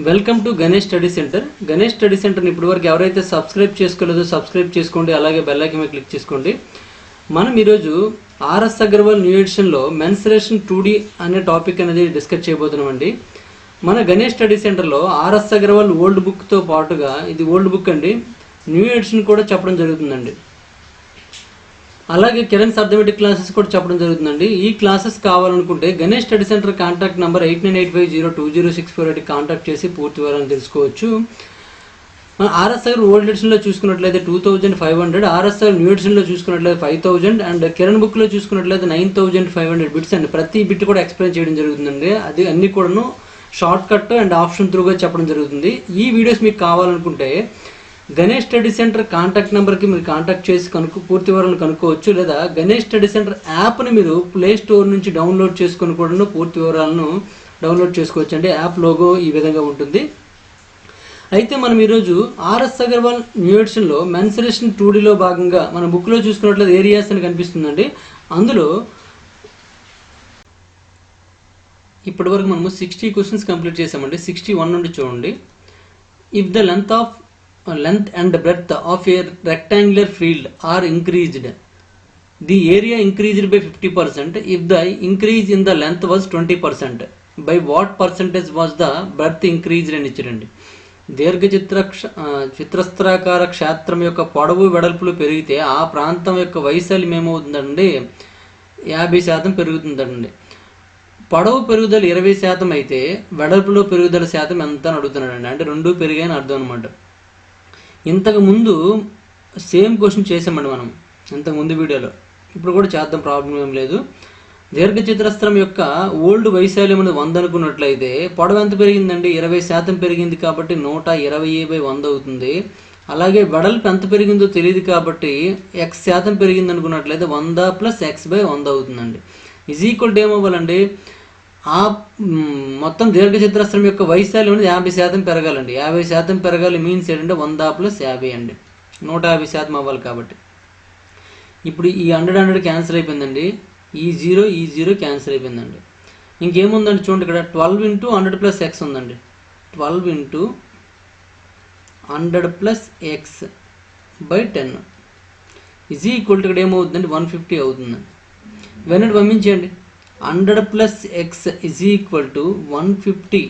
Welcome to Ganesh study centre. Ganesh study సెంటర్ని ఇప్పటివరకు ఎవరైతే సబ్స్క్రైబ్ చేసుకోలేదో సబ్స్క్రైబ్ చేసుకోండి, అలాగే బెల్ ఐకాన్ మీద క్లిక్ చేసుకోండి. మనం ఈరోజు ఆర్ఎస్ అగర్వాల్ న్యూ ఎడిషన్లో మెన్సురేషన్ 2D అనే టాపిక్ అనేది డిస్కస్ చేయబోతున్నామండి. మన గణేష్ స్టడీ సెంటర్లో ఆర్ఎస్ అగర్వాల్ ఓల్డ్ బుక్తో పాటుగా ఇది ఓల్డ్ బుక్ అండి, న్యూ ఎడిషన్ కూడా చెప్పడం జరుగుతుందండి. అలాగే కిరణ్ అర్థమెటిక్ క్లాసెస్ కూడా చెప్పడం జరుగుతుందండి. ఈ క్లాసెస్ కావాలనుకుంటే Ganesh study centre contact number 8985020648 contact చేసి పూర్తి వివరాలను తెలుసుకోవచ్చు. ఆర్ఎస్ఆర్ ఓల్డ్ ఎడిషన్లో చూసుకున్నట్లయితే 2500, ఆర్ఎస్ఆర్ న్యూ ఎడిషన్లో చూసుకున్నట్లయితే 5000 అండ్ కిరణ్ బుక్లో చూసుకున్నట్లయితే 9500 బిట్స్ అండి. ప్రతి బిట్ కూడా ఎక్స్ప్లెయిన్ చేయడం జరుగుతుందండి. అది అన్ని కూడాను షార్ట్ కట్ అండ్ ఆప్షన్ త్రూగా చెప్పడం జరుగుతుంది. ఈ వీడియోస్ మీకు కావాలనుకుంటే గణేష్ స్టడీ సెంటర్ కాంటాక్ట్ నెంబర్కి మీరు కాంటాక్ట్ చేసి పూర్తి వివరాలను కనుక్కోవచ్చు. లేదా గణేష్ స్టడీ సెంటర్ యాప్ని మీరు ప్లే స్టోర్ నుంచి డౌన్లోడ్ చేసుకొని కూడా పూర్తి వివరాలను డౌన్లోడ్ చేసుకోవచ్చు అండి. యాప్ లోగో ఈ విధంగా ఉంటుంది. అయితే మనం ఈరోజు ఆర్ఎస్ అగర్వాల్ న్యూ ఎడిషన్లో మెన్సురేషన్ 2Dలో భాగంగా మన బుక్లో చూసుకున్నట్లయితే ఏరియాస్ అని కనిపిస్తుందండి. అందులో ఇప్పటివరకు మనము 60 క్వశ్చన్స్ కంప్లీట్ చేసామండి. 61 నుండి చూడండి. If the length and breadth of a rectangular field are increased, the area increased by 50% if the increase in the length was 20%. By what percentage was the breadth increased అని ఇచ్చారండి. చిత్రస్త్రాకార క్షేత్రం యొక్క పొడవు వెడల్పులు పెరిగితే ఆ ప్రాంతం యొక్క వైశాల్యం ఏమవుతుందండి? 50% పెరుగుతుందండి. పొడవు పెరుగుదల 20% అయితే వెడల్పులో పెరుగుదల శాతం ఎంత అని అడుగుతున్నాడండి. అంటే రెండు పెరిగాయని అర్థం అనమాట. ఇంతకు ముందు సేమ్ క్వశ్చన్ చేసామండి మనం ఇంతకుముందు వీడియోలో. ఇప్పుడు కూడా చేద్దాం, ప్రాబ్లం ఏం లేదు. దీర్ఘచతురస్రం యొక్క ఓల్డ్ వైశాల్యం అనేది 100 అనుకున్నట్లయితే పొడవు ఎంత పెరిగిందండి? 20% పెరిగింది కాబట్టి 120/100 అవుతుంది. అలాగే వెడల్పు ఎంత పెరిగిందో తెలియదు కాబట్టి x% పెరిగింది అనుకున్నట్లయితే 100 + x/100 అవుతుందండి. ఈజ్ ఈక్వల్ టు ఏమవ్వాలండి? ఆ మొత్తం దీర్ఘచతురస్రం యొక్క వైశాల్యం అనేది 50% పెరగాలండి. 50% పెరగాలి మీన్స్ ఏంటంటే 100 + 50 అండి, 150% అవ్వాలి. కాబట్టి ఇప్పుడు ఈ 100 క్యాన్సిల్ అయిపోయిందండి. ఈ 0 క్యాన్సిల్ అయిపోయిందండి. ఇంకేముందండి చూడండి, ఇక్కడ 12 × 100 + x ఉందండి. 12 × 100 + x/10 ఈజ్ ఈక్వల్ టు ఇక్కడ ఏమవుతుందండి? 150 అవుతుందండి. ఇవన్నీ పంపించేయండి. 100 + x ఈజ్ ఈక్వల్ టు 150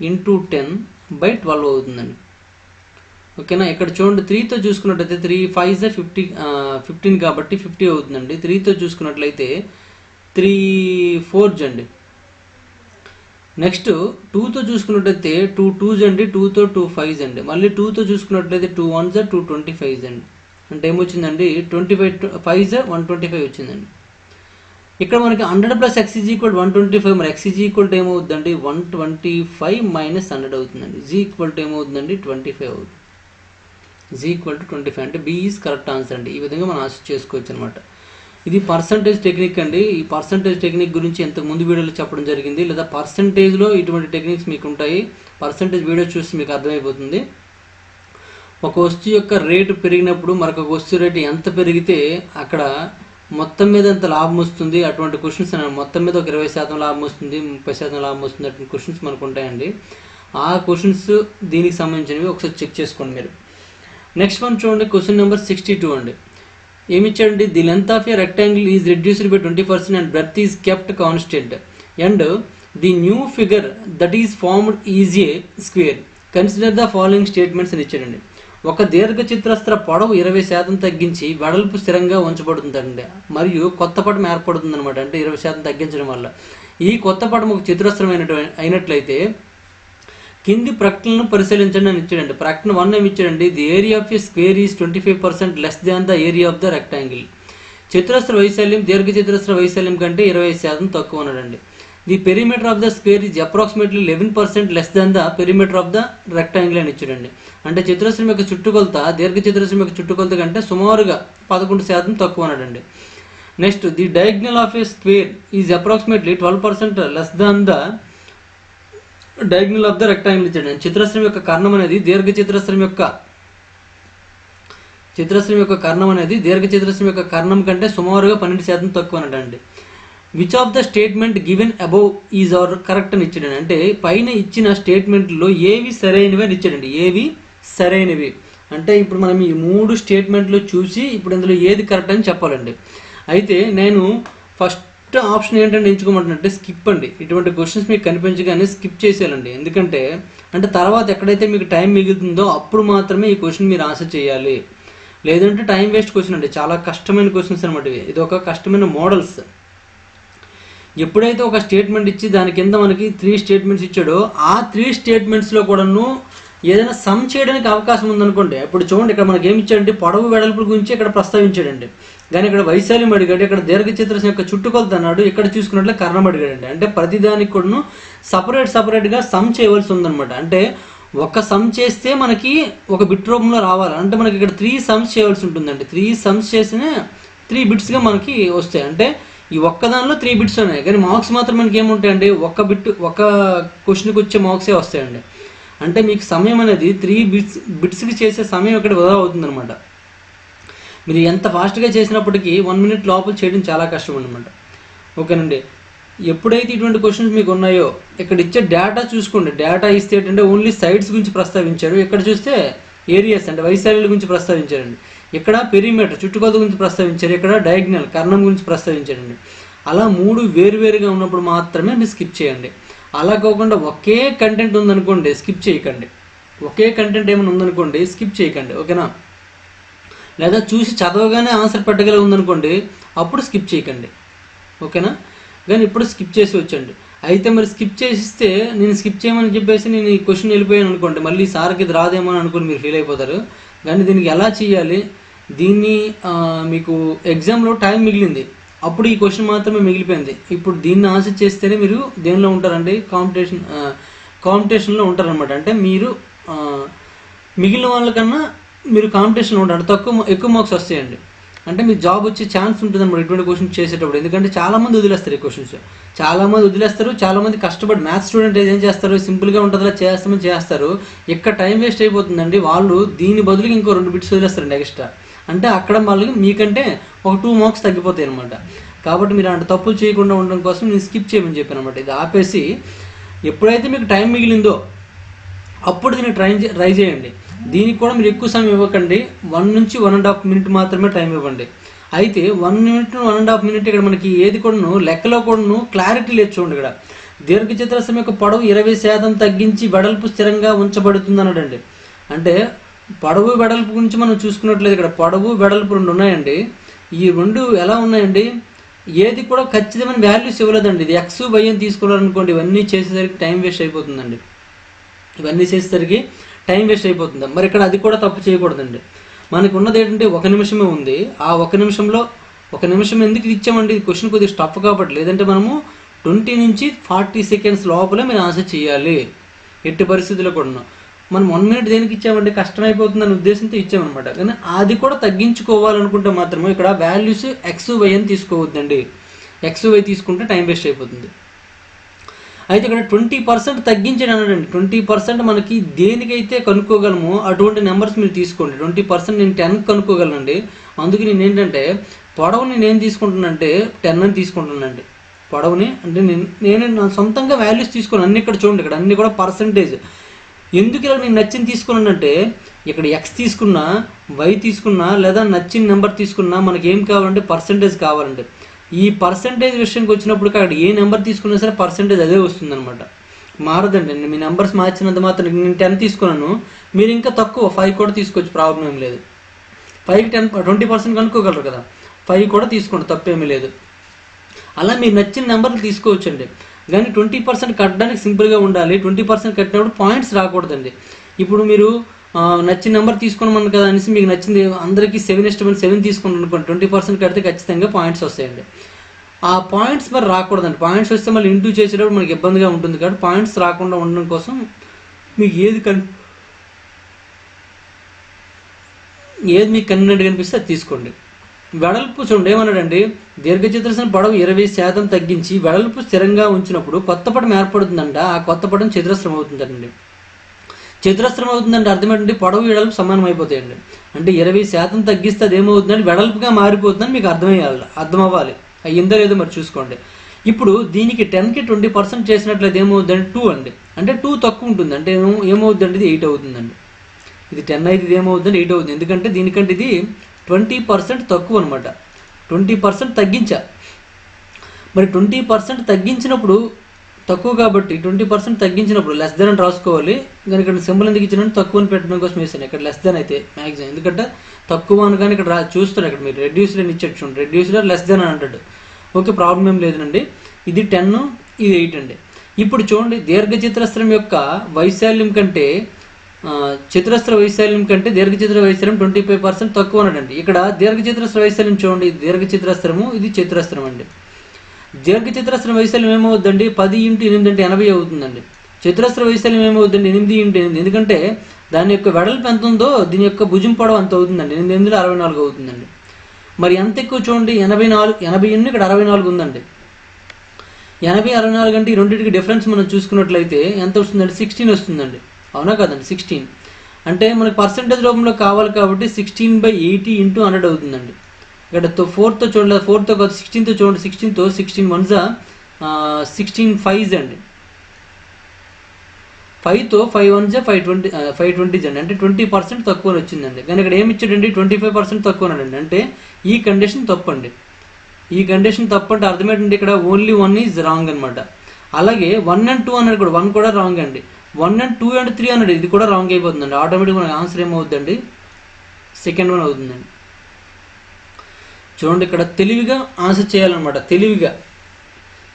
× 10/12 అవుతుందండి. ఓకేనా? ఇక్కడ చూడండి 3తో చూసుకున్నట్లయితే 3 5 15 కాబట్టి 50 అవుతుందండి. 3తో చూసుకున్నట్లయితే 3 4 అండి. నెక్స్ట్ 2తో చూసుకున్నట్లయితే 2 2 అండి. 2తో 2 5 అండి. మళ్ళీ 2తో చూసుకున్నట్లయితే 2 1 2 25 అండి. అంటే ఏమొచ్చిందండి? 25 5 125 వచ్చిందండి. ఇక్కడ మనకి 100 + x ఈజ్ ఈక్వల్ 125. మరి x ఈజ్ ఈక్వల్ టు ఏమవుతుందండి? 125 - 100 అవుతుందండి. ఈజ్ ఈక్వల్ టు ఏమవుతుందండి? 25 అవుతుంది. ఈజ్ ఈక్వల్ టు 25 అంటే B ఈజ్ కరెక్ట్ ఆన్సర్ అండి. ఈ విధంగా మనం ఆన్సర్ చేసుకోవచ్చు అనమాట. ఇది పర్సంటేజ్ టెక్నిక్ అండి. ఈ పర్సంటేజ్ టెక్నిక్ గురించి ఇంతకు ముందు వీడియోలో చెప్పడం జరిగింది. లేదా పర్సంటేజ్లో ఇటువంటి టెక్నిక్స్ మీకు ఉంటాయి. పర్సంటేజ్ వీడియో చూసి మీకు అర్థమైపోతుంది. ఒక వస్తువు యొక్క రేటు పెరిగినప్పుడు మరొక వస్తువు రేటు ఎంత పెరిగితే అక్కడ మొత్తం మీద ఎంత లాభం వస్తుంది, అటువంటి క్వశ్చన్స్ మొత్తం మీద ఒక 20% లాభం వస్తుంది, 30% లాభం వస్తుంది, అటువంటి క్వశ్చన్స్ మనకు ఉంటాయండి. ఆ క్వశ్చన్స్ దీనికి సంబంధించినవి ఒకసారి చెక్ చేసుకోండి మీరు. నెక్స్ట్ వన్ చూడండి, క్వశ్చన్ నెంబర్ 62 అండి. ఏమిచ్చాడండి? The length of a rectangle is reduced by 20% and breadth is kept constant and the new figure that is formed is a square. Consider the following statements అని ఇచ్చాడండి. ఒక దీర్ఘచతురస్ర పొడవు 20% తగ్గించి వెడల్పు స్థిరంగా ఉంచబడుతుందండి. మరియు కొత్త పటం ఏర్పడుతుంది అనమాట. అంటే 20% తగ్గించడం వల్ల ఈ కొత్త పటం ఒక చతురస్రం అయినట్లయితే కింది ప్రకటనను పరిశీలించండి అని ఇచ్చాడండి. ప్రకటన 1 ఏమి ఇచ్చాడండి? The area of a square is 25% less than the area of the rectangle. చతురస్ర వైశాల్యం దీర్ఘచతురస్ర వైశాల్యం కంటే 25% తక్కువ ఉన్నాడండి. The perimeter of the square is approximately 11% less than the perimeter of the rectangle అని ఇచ్చాడండి. అంటే చతురస్రం యొక్క చుట్టుకొలత దీర్ఘచతురస్రం యొక్క చుట్టుకొలత కంటే సుమారుగా 11% తక్కువ ఉన్నాడండి. Next the diagonal of a square is approximately 12% less than the diagonal of the rectangle ఇచ్చాడండి. చతురస్రం యొక్క కర్ణం అనేది దీర్ఘచతురస్రం యొక్క కర్ణం కంటే సుమారుగా 12% తక్కువ అన్నదండి. Which of the statement given above is are correct అని ఇచ్చాడండి. అంటే పైన ఇచ్చిన స్టేట్మెంట్లో ఏవి సరైనవి అని ఇచ్చాడండి. ఏవి సరైనవి అంటే ఇప్పుడు మనం ఈ 3 స్టేట్మెంట్లు చూసి ఇప్పుడు ఇందులో ఏది కరెక్ట్ అని చెప్పాలండి. అయితే నేను ఫస్ట్ ఆప్షన్ ఏంటంటే ఎంచుకోమంటే స్కిప్ అండి. ఇటువంటి క్వశ్చన్స్ మీకు కనిపించగానే స్కిప్ చేసేయాలండి. ఎందుకంటే తర్వాత ఎక్కడైతే మీకు టైం మిగులుతుందో అప్పుడు మాత్రమే ఈ క్వశ్చన్ మీరు ఆన్సర్ చేయాలి. లేదంటే టైం వేస్ట్ క్వశ్చన్ అండి. చాలా కష్టమైన క్వశ్చన్స్ అనమాట. ఇది ఒక కష్టమైన మోడల్స్. ఎప్పుడైతే ఒక స్టేట్మెంట్ ఇచ్చి దాని కింద మనకి 3 స్టేట్మెంట్స్ ఇచ్చాడో ఆ 3 స్టేట్మెంట్స్లో కూడాను ఏదైనా సమ్ చేయడానికి అవకాశం ఉందనుకోండి. ఇప్పుడు చూడండి, ఇక్కడ మనకి ఏమి ఇచ్చాడంటే పొడవు వెడల్పుల గురించి ఇక్కడ ప్రస్తావించాడండి. కానీ ఇక్కడ వైశాల్యం అడిగాడు, ఇక్కడ దీర్ఘచతురస్రం యొక్క చుట్టుకొలత అన్నాడు, ఇక్కడ చూసుకున్నట్లే కర్ణం అడిగాడండి. అంటే ప్రతిదానికి కూడాను సపరేట్గా సమ్ చేయవలసి ఉందన్నమాట. అంటే ఒక సమ్ చేస్తే మనకి ఒక బిట్ రూపంలో రావాలి. అంటే మనకి ఇక్కడ 3 సమ్స్ చేయవలసి ఉంటుందండి. 3 సమ్స్ చేసినా 3 బిట్స్గా మనకి వస్తాయి. అంటే ఈ ఒక్కదానిలో 3 బిట్స్ ఉన్నాయి. కానీ మార్క్స్ మాత్రం మనకి ఏముంటాయండి, ఒక క్వశ్చన్కి వచ్చే మార్క్సే వస్తాయండి. అంటే మీకు సమయం అనేది 3 బిట్స్కి చేసే సమయం ఇక్కడ వృధా అవుతుందన్నమాట. మీరు ఎంత ఫాస్ట్గా చేసినప్పటికీ 1 మినిట్ లోపల చేయడం చాలా కష్టం అనమాట. ఓకేనండి. ఎప్పుడైతే ఇటువంటి క్వశ్చన్స్ మీకు ఉన్నాయో ఇక్కడ ఇచ్చే డేటా చూసుకోండి. డేటా ఇస్తే ఏంటంటే ఓన్లీ సైడ్స్ గురించి ప్రస్తావించారు. ఇక్కడ చూస్తే ఏరియాస్ అంటే వైశాల్యాల గురించి ప్రస్తావించారండి. ఇక్కడ పెరిమీటర్ చుట్టుకొలత గురించి ప్రస్తావించారు. ఇక్కడ డయాగ్నల్ కర్ణం గురించి ప్రస్తావించారండి. అలా 3 వేరువేరుగా ఉన్నప్పుడు మాత్రమే మీరు స్కిప్ చేయండి. అలా కాకుండా ఒకే కంటెంట్ ఉందనుకోండి స్కిప్ చేయకండి. ఒకే కంటెంట్ ఏమైనా ఉందనుకోండి స్కిప్ చేయకండి. ఓకేనా? లేదా చూసి చదవగానే ఆన్సర్ పెట్టగల ఉందనుకోండి అప్పుడు స్కిప్ చేయకండి. ఓకేనా? కానీ ఇప్పుడు స్కిప్ చేసి వచ్చండి. అయితే మరి స్కిప్ చేసిస్తే నేను స్కిప్ చేయమని చెప్పేసి నేను ఈ క్వశ్చన్ వెళ్ళిపోయాను అనుకోండి, మళ్ళీ సార్కి ఇది రాదేమో అని అనుకుని మీరు ఫీల్ అయిపోతారు. కానీ దీనికి ఎలా చేయాలి, దీన్ని మీకు ఎగ్జామ్లో టైం మిగిలింది, అప్పుడు ఈ క్వశ్చన్ మాత్రమే మిగిలిపోయింది. ఇప్పుడు దీన్ని ఆన్సర్ చేస్తేనే మీరు దేనిలో ఉంటారండి, కాంపిటీషన్లో ఉంటారనమాట. అంటే మీరు మిగిలిన వాళ్ళకన్నా మీరు కాంపిటీషన్లో ఉంటారు, ఎక్కువ మార్క్స్ వస్తాయండి. అంటే మీకు జాబ్ వచ్చే ఛాన్స్ ఉంటుంది అన్నమాట ఇటువంటి క్వశ్చన్స్ చేసేటప్పుడు. ఎందుకంటే చాలామంది వదిలేస్తారు ఈ క్వశ్చన్స్, చాలామంది కష్టపడి మ్యాథ్స్ స్టూడెంట్ ఏం చేస్తారు, సింపుల్గా ఉంటుందిలా చేస్తామని చేస్తారు, ఇక్కడ టైం వేస్ట్ అయిపోతుందండి. వాళ్ళు దీని బదులుగా ఇంకో 2 బిట్స్ వదిలేస్తారండి ఎక్స్ట్రా. అంటే అక్కడ వాళ్ళకి మీకంటే ఒక 2 మార్క్స్ తగ్గిపోతాయి అనమాట. కాబట్టి మీరు అంటే తప్పులు చేయకుండా ఉండడం కోసం నేను స్కిప్ చేయమని చెప్పాను అనమాట. ఇది ఆపేసి ఎప్పుడైతే మీకు టైం మిగిలిందో అప్పుడు దీన్ని ట్రై చేయండి. దీనికి కూడా మీరు ఎక్కువ సమయం ఇవ్వకండి. 1 నుంచి 1.5 మినిట్ మాత్రమే టైం ఇవ్వండి. అయితే 1 మినిట్ 1.5 మినిట్ ఇక్కడ మనకి ఏది కూడాను లెక్కలో కూడాను క్లారిటీ లేదు. చూడండి, ఇక్కడ దీర్ఘచతురస్రం యొక్క పొడవు 20% తగ్గించి వెడల్పు స్థిరంగా ఉంచబడుతుంది అన్నాడండి. అంటే పొడవు వెడల్పు గురించి మనం చూసుకున్నట్లేదు. ఇక్కడ పొడవు వెడల్పు 2 ఉన్నాయండి. ఈ 2 ఎలా ఉన్నాయండి, ఏది కూడా ఖచ్చితమైన వాల్యూస్ ఇవ్వలేదండి. ఇది X, Y అని తీసుకోవాలనుకోండి, ఇవన్నీ చేసేసరికి టైం వేస్ట్ అయిపోతుందండి. మరి ఇక్కడ అది కూడా తప్పు చేయకూడదండి. మనకు ఉన్నది ఏంటంటే 1 నిమిషమే ఉంది. ఆ 1 నిమిషంలో 1 నిమిషం ఎందుకు ఇచ్చామండి, ఈ క్వశ్చన్ కొద్దిగా స్టఫ్ కాబట్టి. లేదంటే మనము 20 నుంచి 40 సెకండ్స్ లోపలే మీరు ఆన్సర్ చేయాలి ఎట్టి పరిస్థితుల్లో కూడా. మనం 1 మినిట్ దేనికి ఇచ్చామంటే కష్టమైపోతుందనే ఉద్దేశంతో ఇచ్చామన్నమాట. కానీ అది కూడా తగ్గించుకోవాలనుకుంటే మాత్రమే ఇక్కడ వాల్యూస్ X, Y అని తీసుకోవద్దండి. X, Y తీసుకుంటే టైం వేస్ట్ అయిపోతుంది. అయితే ఇక్కడ 20% తగ్గించండి అన్నాడండి. 20% మనకి దేనికైతే కనుక్కోగలమో అటువంటి నెంబర్స్ మీరు తీసుకోండి. 20% నేను 10 కనుక్కోగలనండి. అందుకే నేను ఏంటంటే పొడవుని నేను తీసుకుంటానంటే 10 అని తీసుకుంటానండి. పొడవుని అంటే నేను నా సొంతంగా వాల్యూస్ తీసుకున్నాను. అన్ని ఇక్కడ చూడండి, ఇక్కడ అన్ని కూడా పర్సంటేజ్. ఎందుకు ఇలా నేను నచ్చింది తీసుకున్నానంటే ఇక్కడ X తీసుకున్నా, Y తీసుకున్నా, లేదా నచ్చిన నెంబర్ తీసుకున్నా మనకి ఏం కావాలంటే పర్సంటేజ్ కావాలంటే. ఈ పర్సంటేజ్ విషయానికి వచ్చినప్పుడు అక్కడ ఏ నెంబర్ తీసుకున్నా సరే పర్సంటేజ్ అదే వస్తుందన్నమాట, మారదండి. మీ నెంబర్స్ మార్చినంత మాత్రం నేను 10 తీసుకున్నాను, మీరు ఇంకా తక్కువ 5 కూడా తీసుకోవచ్చు, ప్రాబ్లం ఏం లేదు. 5కి 20% కనుక్కోగలరు కదా, 5 కూడా తీసుకోండి, తప్పేమీ లేదు. అలా మీరు నచ్చిన నెంబర్లు తీసుకోవచ్చండి. కానీ 20% కట్టడానికి సింపుల్గా ఉండాలి. 20% కట్టినప్పుడు పాయింట్స్ రాకూడదండి. ఇప్పుడు మీరు నచ్చిన నెంబర్ తీసుకున్నామని కదా అనేసి మీకు నచ్చింది అందరికీ 7:7 తీసుకున్నాను అనుకోండి, 20% కడితే ఖచ్చితంగా పాయింట్స్ వస్తాయండి. ఆ పాయింట్స్ మరి రాకూడదండి. పాయింట్స్ వస్తే మళ్ళీ ఇంటూ చేసేటప్పుడు మనకి ఇబ్బందిగా ఉంటుంది. కాబట్టి పాయింట్స్ రాకుండా ఉండడం కోసం మీకు ఏది మీకు కన్వీనియంట్ కనిపిస్తే అది తీసుకోండి. వెడల్పు చూడండి ఏమన్నాడండి, దీర్ఘచతురస్రం పొడవు 20% తగ్గించి వెడల్పు స్థిరంగా ఉంచినప్పుడు కొత్త పటం ఏర్పడుతుందంట. ఆ కొత్త పటం చతురస్రం అవుతుందండి. చతురస్రం అవుతుందంటే అర్థం ఏంటంటే పొడవు వెడల్పు సమానం అయిపోతాయండి. అంటే 20% తగ్గిస్తే అది ఏమవుతుందంటే వెడల్పుగా మారిపోతుందని మీకు అర్థం అవ్వాలి. అయ్యిందో లేదో మరి చూసుకోండి. ఇప్పుడు దీనికి 10కి 20% చేసినట్లయితే ఏమవుతుందండి 2 అండి, అంటే 2 తక్కువ ఉంటుంది, అంటే ఏమవుతుందండి ఇది 8 అవుతుందండి. ఇది 10 అయితే ఇది ఏమవుతుందండి 8 అవుతుంది, ఎందుకంటే దీనికంటే ఇది 20% తక్కువ అనమాట. 20% తగ్గించా. మరి 20% తగ్గించినప్పుడు తక్కువ కాబట్టి 20% తగ్గించినప్పుడు లెస్ దెన్ అని రాసుకోవాలి. కానీ ఇక్కడ సింబల్ ఎందుకు ఇచ్చినా తక్కువ అని పెట్టడం కోసం వేసాను. ఇక్కడ లెస్ దెన్ అయితే మ్యాక్సిమం, ఎందుకంటే తక్కువ అనగానే ఇక్కడ చూస్తారు, ఇక్కడ మీరు రెడ్యూస్డ్ అని ఇచ్చేట్టు చూడండి, రెడ్యూస్డ్ లెస్ దెన్ అని అంటాడు. ఓకే, ప్రాబ్లం ఏం లేదండి. ఇది 10, ఇది 8 అండి. ఇప్పుడు చూడండి, దీర్ఘచతురస్రం యొక్క వైశాల్యం కంటే చతురస్ర వైశాల్యం కంటే దీర్ఘచతుర వైశాల్యం 25% తక్కువ అన్నాడండి. ఇక్కడ దీర్ఘచతురస్ర వైశాల్యం చూడండి, ఇది దీర్ఘచతురస్రము, ఇది చతురస్రం అండి. దీర్ఘచతురస్ర వైశాల్యం ఏమవుతుందండి 10 × 8 అంటే 80 అవుతుందండి. చతురస్ర వైశాల్యం ఏమవుతుందండి 8 × 8, ఎందుకంటే దాని యొక్క వెడల్పు ఎంత ఉందో దీని యొక్క భుజం పొడవు అంత అవుతుందండి. 8 × 8 64 అవుతుందండి. మరి ఎంత ఎక్కువ చూడండి, 80 ఇక్కడ 64 ఉందండి. 80, 64 అంటే ఈ రెండింటికి డిఫరెన్స్ మనం చూసుకున్నట్లయితే ఎంత వస్తుందండి 16 వస్తుందండి. అవునా కదండి, 16 అంటే మనకు పర్సంటేజ్ రూపంలో కావాలి కాబట్టి 16/80 × 100 అవుతుందండి. ఇక్కడ 4తో చూడండి, 4తో కాదు 16తో చూడండి, 16తో 16 1s 16 5s అండి, 5తో 5 1s 520s అండి, అంటే 20% తక్కువ వచ్చిందండి. కానీ ఇక్కడ ఏమి ఇచ్చాడండి 25% తక్కువ అన్నాడండి, అంటే ఈ కండిషన్ తప్పండి. ఈ కండిషన్ తప్పంటే అర్థం ఏంటంటే ఇక్కడ ఓన్లీ 1 ఈజ్ రాంగ్ అనమాట. అలాగే 1 and 2 అన్నాడు కూడా 1 కూడా రాంగ్ అండి. 1 and 2 and 3 అన్నాడు, ఇది కూడా రాంగ్ అయిపోతుందండి. ఆటోమేటిక్గా మనకి ఆన్సర్ ఏమవుతుందండి సెకండ్ వన్ అవుతుందండి. చూడండి, ఇక్కడ తెలివిగా ఆన్సర్ చేయాలన్నమాట, తెలివిగా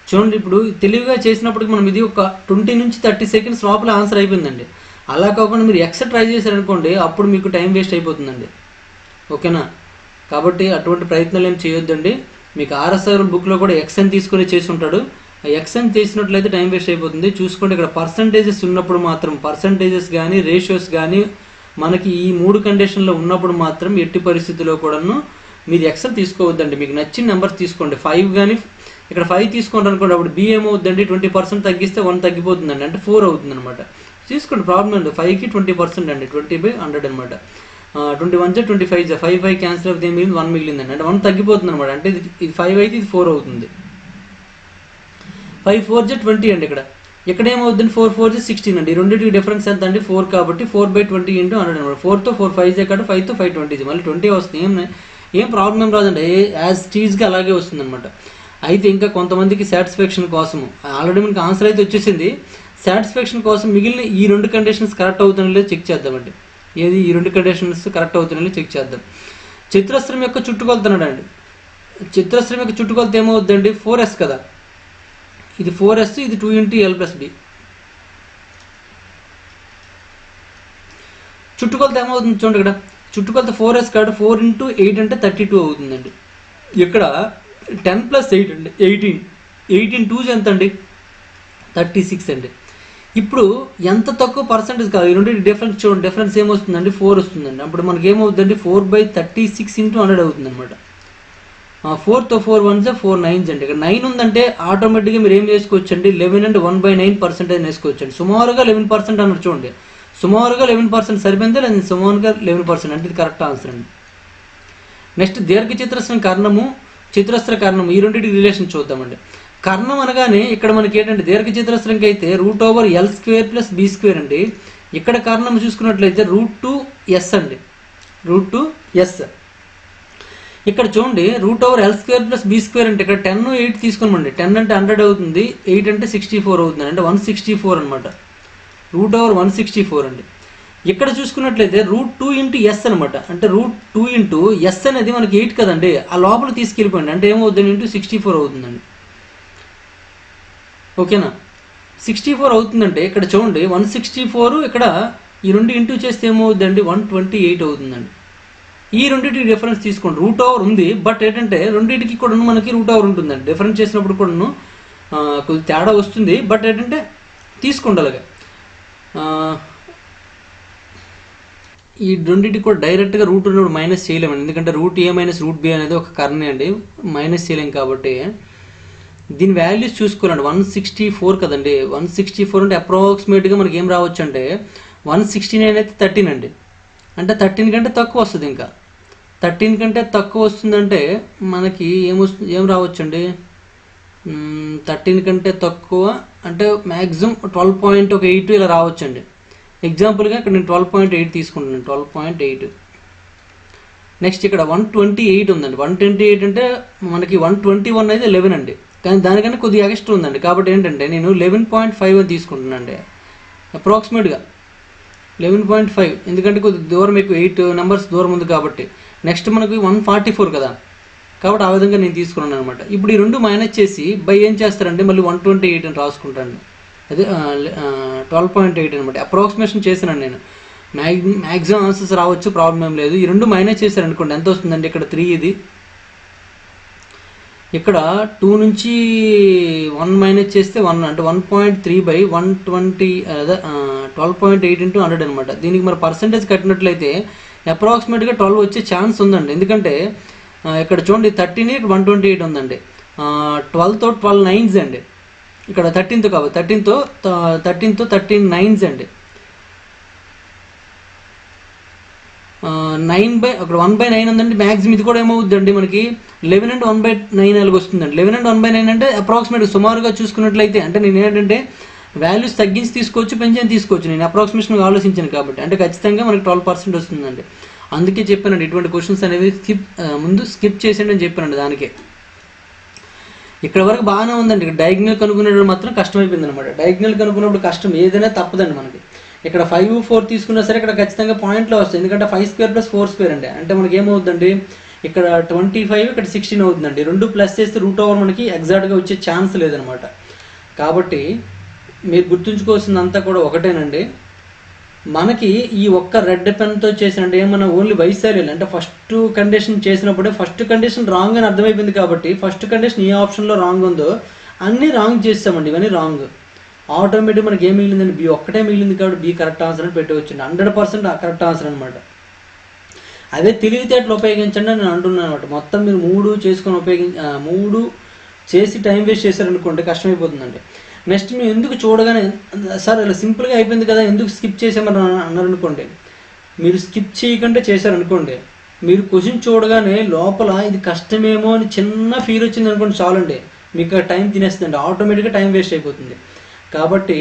చూడండి. ఇప్పుడు తెలివిగా చేసినప్పటికి మనం ఇది ఒక 20 నుంచి 30 సెకండ్స్ లోపల ఆన్సర్ అయిపోయిందండి. అలా కాకుండా మీరు ఎక్స్ట్రా ట్రై చేశారనుకోండి, అప్పుడు మీకు టైం వేస్ట్ అయిపోతుందండి. ఓకేనా, కాబట్టి అటువంటి ప్రయత్నాలు ఏం చేయొద్దండి. మీకు ఆర్ఎస్ఆర్ బుక్లో కూడా ఎక్స్ఎన్ తీసుకొని చేసి ఉంటాడు. ఆ ఎక్స్ఎన్ చేసినట్లయితే టైం వేస్ట్ అయిపోతుంది. చూసుకోండి, ఇక్కడ పర్సంటేజెస్ ఉన్నప్పుడు మాత్రం, పర్సంటేజెస్ కానీ రేషియోస్ కానీ మనకి ఈ 3 కండిషన్లో ఉన్నప్పుడు మాత్రం ఎట్టి పరిస్థితుల్లో కూడాను మీరు ఎక్స్ఎన్ తీసుకోవద్దండి. మీకు నచ్చిన నెంబర్స్ తీసుకోండి. 5 కానీ ఇక్కడ 5 తీసుకోండి అనుకోండి, అప్పుడు బి ఏమవుద్దండి 20% తగ్గిస్తే 1 తగ్గిపోతుందండి, అంటే 4 అవుతుంది అనమాట. తీసుకోండి, ప్రాబ్లం అండి. 5కి 20% అండి, 20/100 అనమాట. 21 25 5 క్యాన్సిల్ అవుతుంది, ఏం మిగిలింది 1 మిగిలిందండి, అంటే 1 తగ్గిపోతుంది అనమాట. అంటే ఇది 5 అయితే ఇది 4 అవుతుంది. 5 4 20 అండి. ఇక్కడ ఏమవుతుంది 4 4 16 అండి. రెండింటికి డిఫరెన్స్ ఎంత అండి 4 కాబట్టి 4/20 × 100 అనమాట. 4తో 4 5 కాబట్టి 5తో 5 20 మళ్ళీ 20 వస్తుంది. ఏం ప్రాబ్లం ఏం రాదండి, యాజ్ టీజ్గా అలాగే వస్తుంది అనమాట. అయితే ఇంకా కొంతమందికి సాటిస్ఫాక్షన్ కోసము ఆల్రెడీ మనకి ఆన్సర్ అయితే వచ్చేసింది. సాటిస్ఫాక్షన్ కోసం మిగిలిన ఈ 2 కండిషన్స్ కరెక్ట్ అవుతున్నాయో లేదో చెక్ చేద్దామండి. ఏది ఈ 2 కండిషన్స్ కరెక్ట్ అవుతున్నాయో చెక్ చేద్దాం. చతురస్రం యొక్క చుట్టుకొలతన్నాడండి. చతురస్రం యొక్క చుట్టుకొలత ఏమవుద్దండి 4s కదా, ఇది 4s, ఇది 2 × l + b. చుట్టుకొలత ఏమవుతుంది చూడండి, ఇక్కడ చుట్టుకొలత 4s కాబట్టి 4 × 8 అంటే 32 అవుతుందండి. ఇక్కడ 10 + 8 అండి 18, 18 2s ఎంత అండి 36 అండి. ఇప్పుడు ఎంత తక్కువ పర్సెంటేజ్ కాదు, ఈ రెండు డిఫరెన్స్ చూడండి, డిఫరెన్స్ ఏమొస్తుందండి 4 వస్తుందండి. అప్పుడు మనకి ఏమవుతుందండి 4/36 × 100 అవుతుంది అనమాట. 4తో 4 1s 4 9s అండి. ఇక్కడ 9 ఉందంటే ఆటోమేటిక్గా మీరు ఏం చేసుకోవచ్చు అండి 11 అంటే 1/9% వేసుకోవచ్చు అండి. సుమారుగా 11% అన్నారు చూడండి, సుమారుగా 11% సరిపోయిందా లేదు, సుమారుగా 11% అంటే ఇది కరెక్ట్ ఆన్సర్ అండి. నెక్స్ట్ దీర్ఘచతురస్రం కర్ణము, చతురస్ర కర్ణం, ఈ రెండింటికి రిలేషన్ చూద్దామండి. కర్ణం అనగానే ఇక్కడ మనకి ఏంటంటే దీర్ఘచతురస్రంకి అయితే √L² + b² అండి. ఇక్కడ కర్ణం చూసుకున్నట్లయితే √2s అండి, √2s. ఇక్కడ చూడండి √L² + b² అంటే ఇక్కడ 10 8 తీసుకోమండి. 10 అంటే 100 అవుతుంది, 8 అంటే 64 అవుతుంది, అంటే 164 అనమాట. √164 అండి. ఇక్కడ చూసుకున్నట్లయితే √2 × s అనమాట, అంటే √2 × s అనేది మనకి 8 కదండి, ఆ లోపల తీసుకెళ్ళిపోయింది, అంటే ఏమవుతుంది × 64 అవుతుందండి. ఓకేనా, 64 అవుతుందంటే ఇక్కడ చూడండి 164, ఇక్కడ ఈ 2 ఇంటూ చేస్తే ఏమవుతుందండి 128 అవుతుందండి. ఈ రెండింటికి డిఫరెన్స్ తీసుకోండి. √ఓవర్ ఉంది, బట్ ఏంటంటే రెండింటికి కూడా మనకి √ఓవర్ ఉంటుందండి. డిఫరెన్స్ చేసినప్పుడు కూడాను కొద్ది తేడా వస్తుంది, బట్ ఏంటంటే తీసుకోండి అలాగే. ఈ రెండింటికి కూడా డైరెక్ట్గా రూట్ ఉన్నప్పుడు మైనస్ చేయలేమండి, ఎందుకంటే √a - √b అనేది ఒక కర్ణే అండి, మైనస్ చేయలేం. కాబట్టి దీని వాల్యూస్ చూసుకోవాలండి. 164 కదండి, 164 అంటే అప్రాక్సిమేట్గా మనకి ఏం రావచ్చు అంటే 169 అయితే 13 అండి, అంటే 13 కంటే తక్కువ వస్తుంది. ఇంకా 13 కంటే తక్కువ వస్తుందంటే మనకి ఏం రావచ్చు అండి 13 కంటే తక్కువ అంటే మ్యాక్సిమం 12.8 ఇలా రావచ్చండి. ఎగ్జాంపుల్గా ఇక్కడ నేను 12.8 తీసుకుంటున్నాను, 12.8. నెక్స్ట్ ఇక్కడ 128 ఉందండి. 128 అంటే మనకి 121 అయితే 11 అండి, కానీ దానికన్నా కొద్దిగా ఎక్స్ట్రా ఉందండి. కాబట్టి ఏంటంటే నేను 11.5 అని తీసుకుంటున్నాను అండి, అప్రాక్సిమేట్గా 11.5, ఎందుకంటే కొద్దిగా దూరం ఎక్కువ 8 నెంబర్స్ దూరం ఉంది కాబట్టి. నెక్స్ట్ మనకి 144 కదా, కాబట్టి ఆ విధంగా నేను తీసుకున్నాను అనమాట. ఇప్పుడు ఈ రెండు మైనస్ చేసి బై ఏం చేస్తారంటే మళ్ళీ 128 అని రాసుకుంటాను. అదే 12.8 అనమాట. అప్రాక్సిమేషన్ చేశానండి నేను. మ్యాక్సిమం ఆన్సర్స్ రావచ్చు, ప్రాబ్లం ఏం లేదు. ఈ రెండు మైనస్ చేశారనుకోండి ఎంత వస్తుందండి, ఇక్కడ 3, ఇది ఇక్కడ 2 నుంచి 1 మైనస్ చేస్తే 1 అంటే 1.3/120, అదే 12.8 × 100 అనమాట. దీనికి మరి పర్సంటేజ్ కట్టినట్లయితే అప్రాక్సిమేట్గా 12 వచ్చే ఛాన్స్ ఉందండి. ఎందుకంటే ఇక్కడ చూడండి 13 128 ఉందండి, 12తో 12 9s అండి, ఇక్కడ 13తో కాబట్టి 13తో 13 9s అండి, 9 అక్కడ 1/9 ఉందండి. మ్యాక్సిమం ఇది కూడా ఏమవుద్దండి మనకి 11 and 1/9 అలాగ వస్తుందండి. 11 and 1/9 అంటే అప్రాక్సిమేట్ సుమారుగా చూసుకున్నట్లయితే, అంటే నేను ఏంటంటే వాల్యూస్ తగ్గించి తీసుకోవచ్చు, పెంచి తీసుకోవచ్చు. నేను అప్రాక్సిమేషన్గా ఆలోచించాను కాబట్టి, అంటే ఖచ్చితంగా మనకి 12% వస్తుందండి. అందుకే చెప్పానండి ఇటువంటి క్వశ్చన్స్ అనేవి ముందు స్కిప్ చేసేయండి అని చెప్పానండి. దానికే ఇక్కడ వరకు బాగానే ఉందండి. ఇక్కడ డయాగ్నల్ కనుక్కునేటప్పుడు మాత్రం కష్టమైపోయింది అనమాట. డయాగ్నల్ కనుక్కున్నప్పుడు కష్టం ఏదైనా తప్పదండి మనకి. ఇక్కడ 5, 4 తీసుకున్నా సరే ఇక్కడ ఖచ్చితంగా పాయింట్లో వస్తాయి, ఎందుకంటే 5² + 4² అండి. అంటే మనకి ఏమవుతుందండి, ఇక్కడ 25, ఇక్కడ 16 అవుతుందండి. రెండు ప్లస్ చేస్తే √ మనకి ఎగ్జాక్ట్గా వచ్చే ఛాన్స్ లేదనమాట. కాబట్టి మీరు గుర్తుంచుకోవాల్సిందంతా కూడా ఒకటేనండి, మనకి ఈ ఒక్క రెడ్ పెన్తో చేసినట్టు ఏమన్నా ఓన్లీ వైశాల్యం అంటే ఫస్ట్ కండిషన్ చేసినప్పుడే ఫస్ట్ కండిషన్ రాంగ్ అని అర్థమైపోయింది. కాబట్టి ఫస్ట్ కండిషన్ ఏ ఆప్షన్లో రాంగ్ ఉందో అన్నీ రాంగ్ చేస్తామండి. ఇవన్నీ రాంగ్. ఆటోమేటిక్ మనకి ఏం మిగిలిందండి, బి ఒక్కటే మిగిలింది కాబట్టి బి కరెక్ట్ ఆన్సర్ అని పెట్టవచ్చండి. 100% కరెక్ట్ ఆన్సర్ అనమాట. అదే తెలివితేటలు ఉపయోగించండి అని నేను అంటున్నాను అనమాట. మొత్తం మీరు 3 చేసుకొని 3 చేసి టైం వేస్ట్ చేశారనుకోండి కష్టమైపోతుందండి. నెక్స్ట్ మీరు ఎందుకు చూడగానే సార్ ఇలా సింపుల్గా అయిపోయింది కదా ఎందుకు స్కిప్ చేసామని అన్నారనుకోండి, మీరు స్కిప్ చేయకుండా చేశారనుకోండి, మీరు క్వశ్చన్ చూడగానే లోపల ఇది కష్టమేమో అని చిన్న ఫీల్ వచ్చింది అనుకోండి చాలండి, మీకు టైం తినేస్తుందండి, ఆటోమేటిక్గా టైం వేస్ట్ అయిపోతుంది. కాబట్టి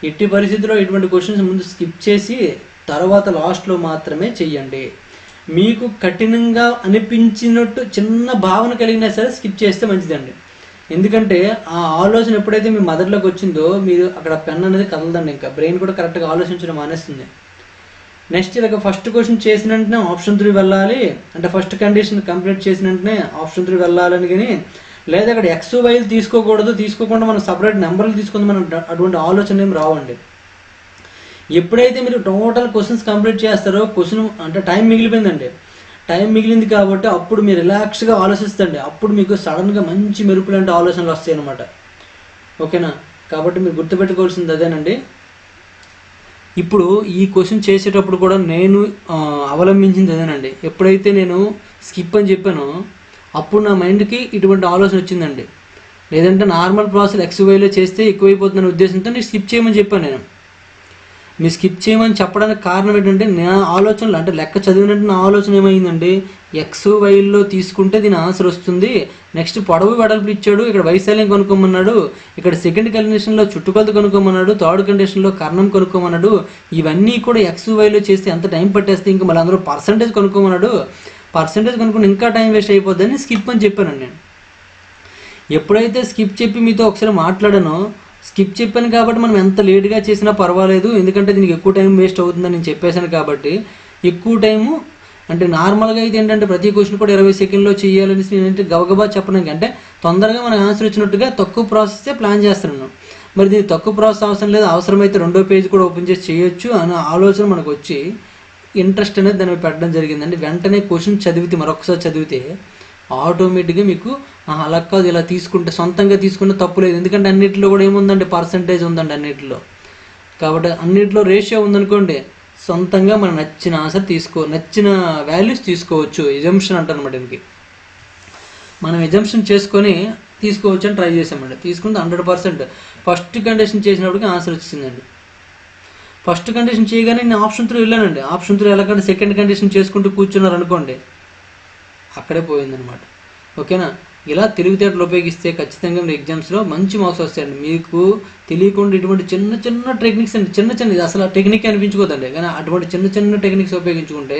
ఎట్టి పరిస్థితుల్లో ఇటువంటి క్వశ్చన్స్ ముందు స్కిప్ చేసి తర్వాత లాస్ట్లో మాత్రమే చెయ్యండి. మీకు కఠినంగా అనిపించినట్టు చిన్న భావన కలిగినా సరే స్కిప్ చేస్తే మంచిదండి. ఎందుకంటే ఆ ఆలోచన ఎప్పుడైతే మీ మదర్లోకి వచ్చిందో మీరు అక్కడ పెన్ అనేది కదలదండి, ఇంకా బ్రెయిన్ కూడా కరెక్ట్గా ఆలోచించడం మానేస్తుంది. నెక్స్ట్ ఇలాగ ఫస్ట్ క్వశ్చన్ చేసిన వెంటనే ఆప్షన్ 3 వెళ్ళాలి అంటే ఫస్ట్ కండిషన్ కంప్లీట్ చేసిన వెంటనే ఆప్షన్ 3 వెళ్ళాలని, కానీ లేదా అక్కడ ఎక్స్ వైలు తీసుకోకుండా మనం సపరేట్ నెంబర్లు తీసుకుంది, మనం అటువంటి ఆలోచన ఏమి రావండి. ఎప్పుడైతే మీరు టోటల్ క్వశ్చన్స్ కంప్లీట్ చేస్తారో క్వశ్చన్ అంటే టైం మిగిలిపోయిందండి, టైం మిగిలింది కాబట్టి అప్పుడు మీరు రిలాక్స్గా ఆలోచిస్తండి, అప్పుడు మీకు సడన్గా మంచి మెరుపు లాంటి ఆలోచనలు వస్తాయి అన్నమాట. ఓకేనా? కాబట్టి మీరు గుర్తుపెట్టుకోవాల్సింది అదేనండి. ఇప్పుడు ఈ క్వశ్చన్ చేసేటప్పుడు కూడా నేను అవలంబించింది అదేనండి. ఎప్పుడైతే నేను స్కిప్ అని చెప్పానో అప్పుడు నా మైండ్కి ఇటువంటి ఆలోచన వచ్చిందండి. లేదంటే నార్మల్ ప్రాసెస్ XYలో చేస్తే ఎక్కువైపోతుందనే ఉద్దేశంతో నేను స్కిప్ చేయమని చెప్పాను. నేను మీరు స్కిప్ చేయమని చెప్పడానికి కారణం ఏంటంటే నా ఆలోచనలు అంటే లెక్క చదివినట్టు నా ఆలోచన ఏమైందండి, XYలో తీసుకుంటే దీని ఆన్సర్ వస్తుంది, నెక్స్ట్ పొడవు వెడల్పు ఇచ్చాడు, ఇక్కడ వైశాల్యం కనుక్కోమన్నాడు, ఇక్కడ సెకండ్ కండిషన్లో చుట్టుకొలత కనుక్కోమన్నాడు, థర్డ్ కండిషన్లో కర్ణం కనుక్కోమన్నాడు, ఇవన్నీ కూడా XYలో చేస్తే ఎంత టైం పట్టేస్తే ఇంకా మళ్ళీ అందరూ పర్సంటేజ్ కనుక్కోమన్నాడు, పర్సంటేజ్ కనుక్కొని ఇంకా టైం వేస్ట్ అయిపోద్దని స్కిప్ అని చెప్పాను నేను. ఎప్పుడైతే స్కిప్ చెప్పి మీతో ఒకసారి మాట్లాడానో, స్కిప్ చెప్పాను కాబట్టి మనం ఎంత లేట్గా చేసినా పర్వాలేదు, ఎందుకంటే దీనికి ఎక్కువ టైం వేస్ట్ అవుతుందని నేను చెప్పేశాను. కాబట్టి ఎక్కువ టైము అంటే నార్మల్గా అయితే ఏంటంటే ప్రతి క్వశ్చన్ కూడా 20 సెకండ్లో చేయాలని నేనంటే గబగబా చెప్పడానికి అంటే తొందరగా మనకు ఆన్సర్ వచ్చినట్టుగా తక్కువ ప్రాసెస్సే ప్లాన్ చేస్తున్నాను. మరి దీనికి తక్కువ ప్రాసెస్ అవసరం లేదు, అవసరమైతే 2వ పేజ్ కూడా ఓపెన్ చేసి చేయొచ్చు అనే ఆలోచన మనకు వచ్చి ఇంట్రెస్ట్ అనేది దాన్ని పెట్టడం జరిగిందండి. వెంటనే క్వశ్చన్ చదివితే మరొకసారి చదివితే ఆటోమేటిక్గా మీకు అలా కాదు ఇలా తీసుకుంటే సొంతంగా తీసుకుంటే తప్పులేదు, ఎందుకంటే అన్నింటిలో కూడా ఏముందండి పర్సంటేజ్ ఉందండి అన్నింటిలో. కాబట్టి అన్నింటిలో రేషియో ఉందనుకోండి, సొంతంగా మనం నచ్చిన ఆన్సర్ నచ్చిన వాల్యూస్ తీసుకోవచ్చు. ఎజంప్షన్ అంటారు అనమాట. దీనికి మనం ఎజంప్షన్ చేసుకొని తీసుకోవచ్చు అని ట్రై చేసామండి. తీసుకుంటే 100% ఫస్ట్ కండిషన్ చేసినప్పటికీ ఆన్సర్ వచ్చిందండి. ఫస్ట్ కండిషన్ చేయగానే నేను ఆప్షన్ 3 వెళ్ళానండి. ఆప్షన్ 3 వెళ్ళకంటే సెకండ్ కండిషన్ చేసుకుంటూ కూర్చున్నారు అనుకోండి, అక్కడే పోయిందనమాట. ఓకేనా? ఇలా తెలివితేటలు ఉపయోగిస్తే ఖచ్చితంగా మీరు ఎగ్జామ్స్లో మంచి మార్క్స్ వస్తాయండి. మీకు తెలియకుండా ఇటువంటి చిన్న చిన్న టెక్నిక్స్ అండి, చిన్న చిన్న ఇది అసలు టెక్నిక్ అనిపించుకోదండి, కానీ అటువంటి చిన్న చిన్న టెక్నిక్స్ ఉపయోగించుకుంటే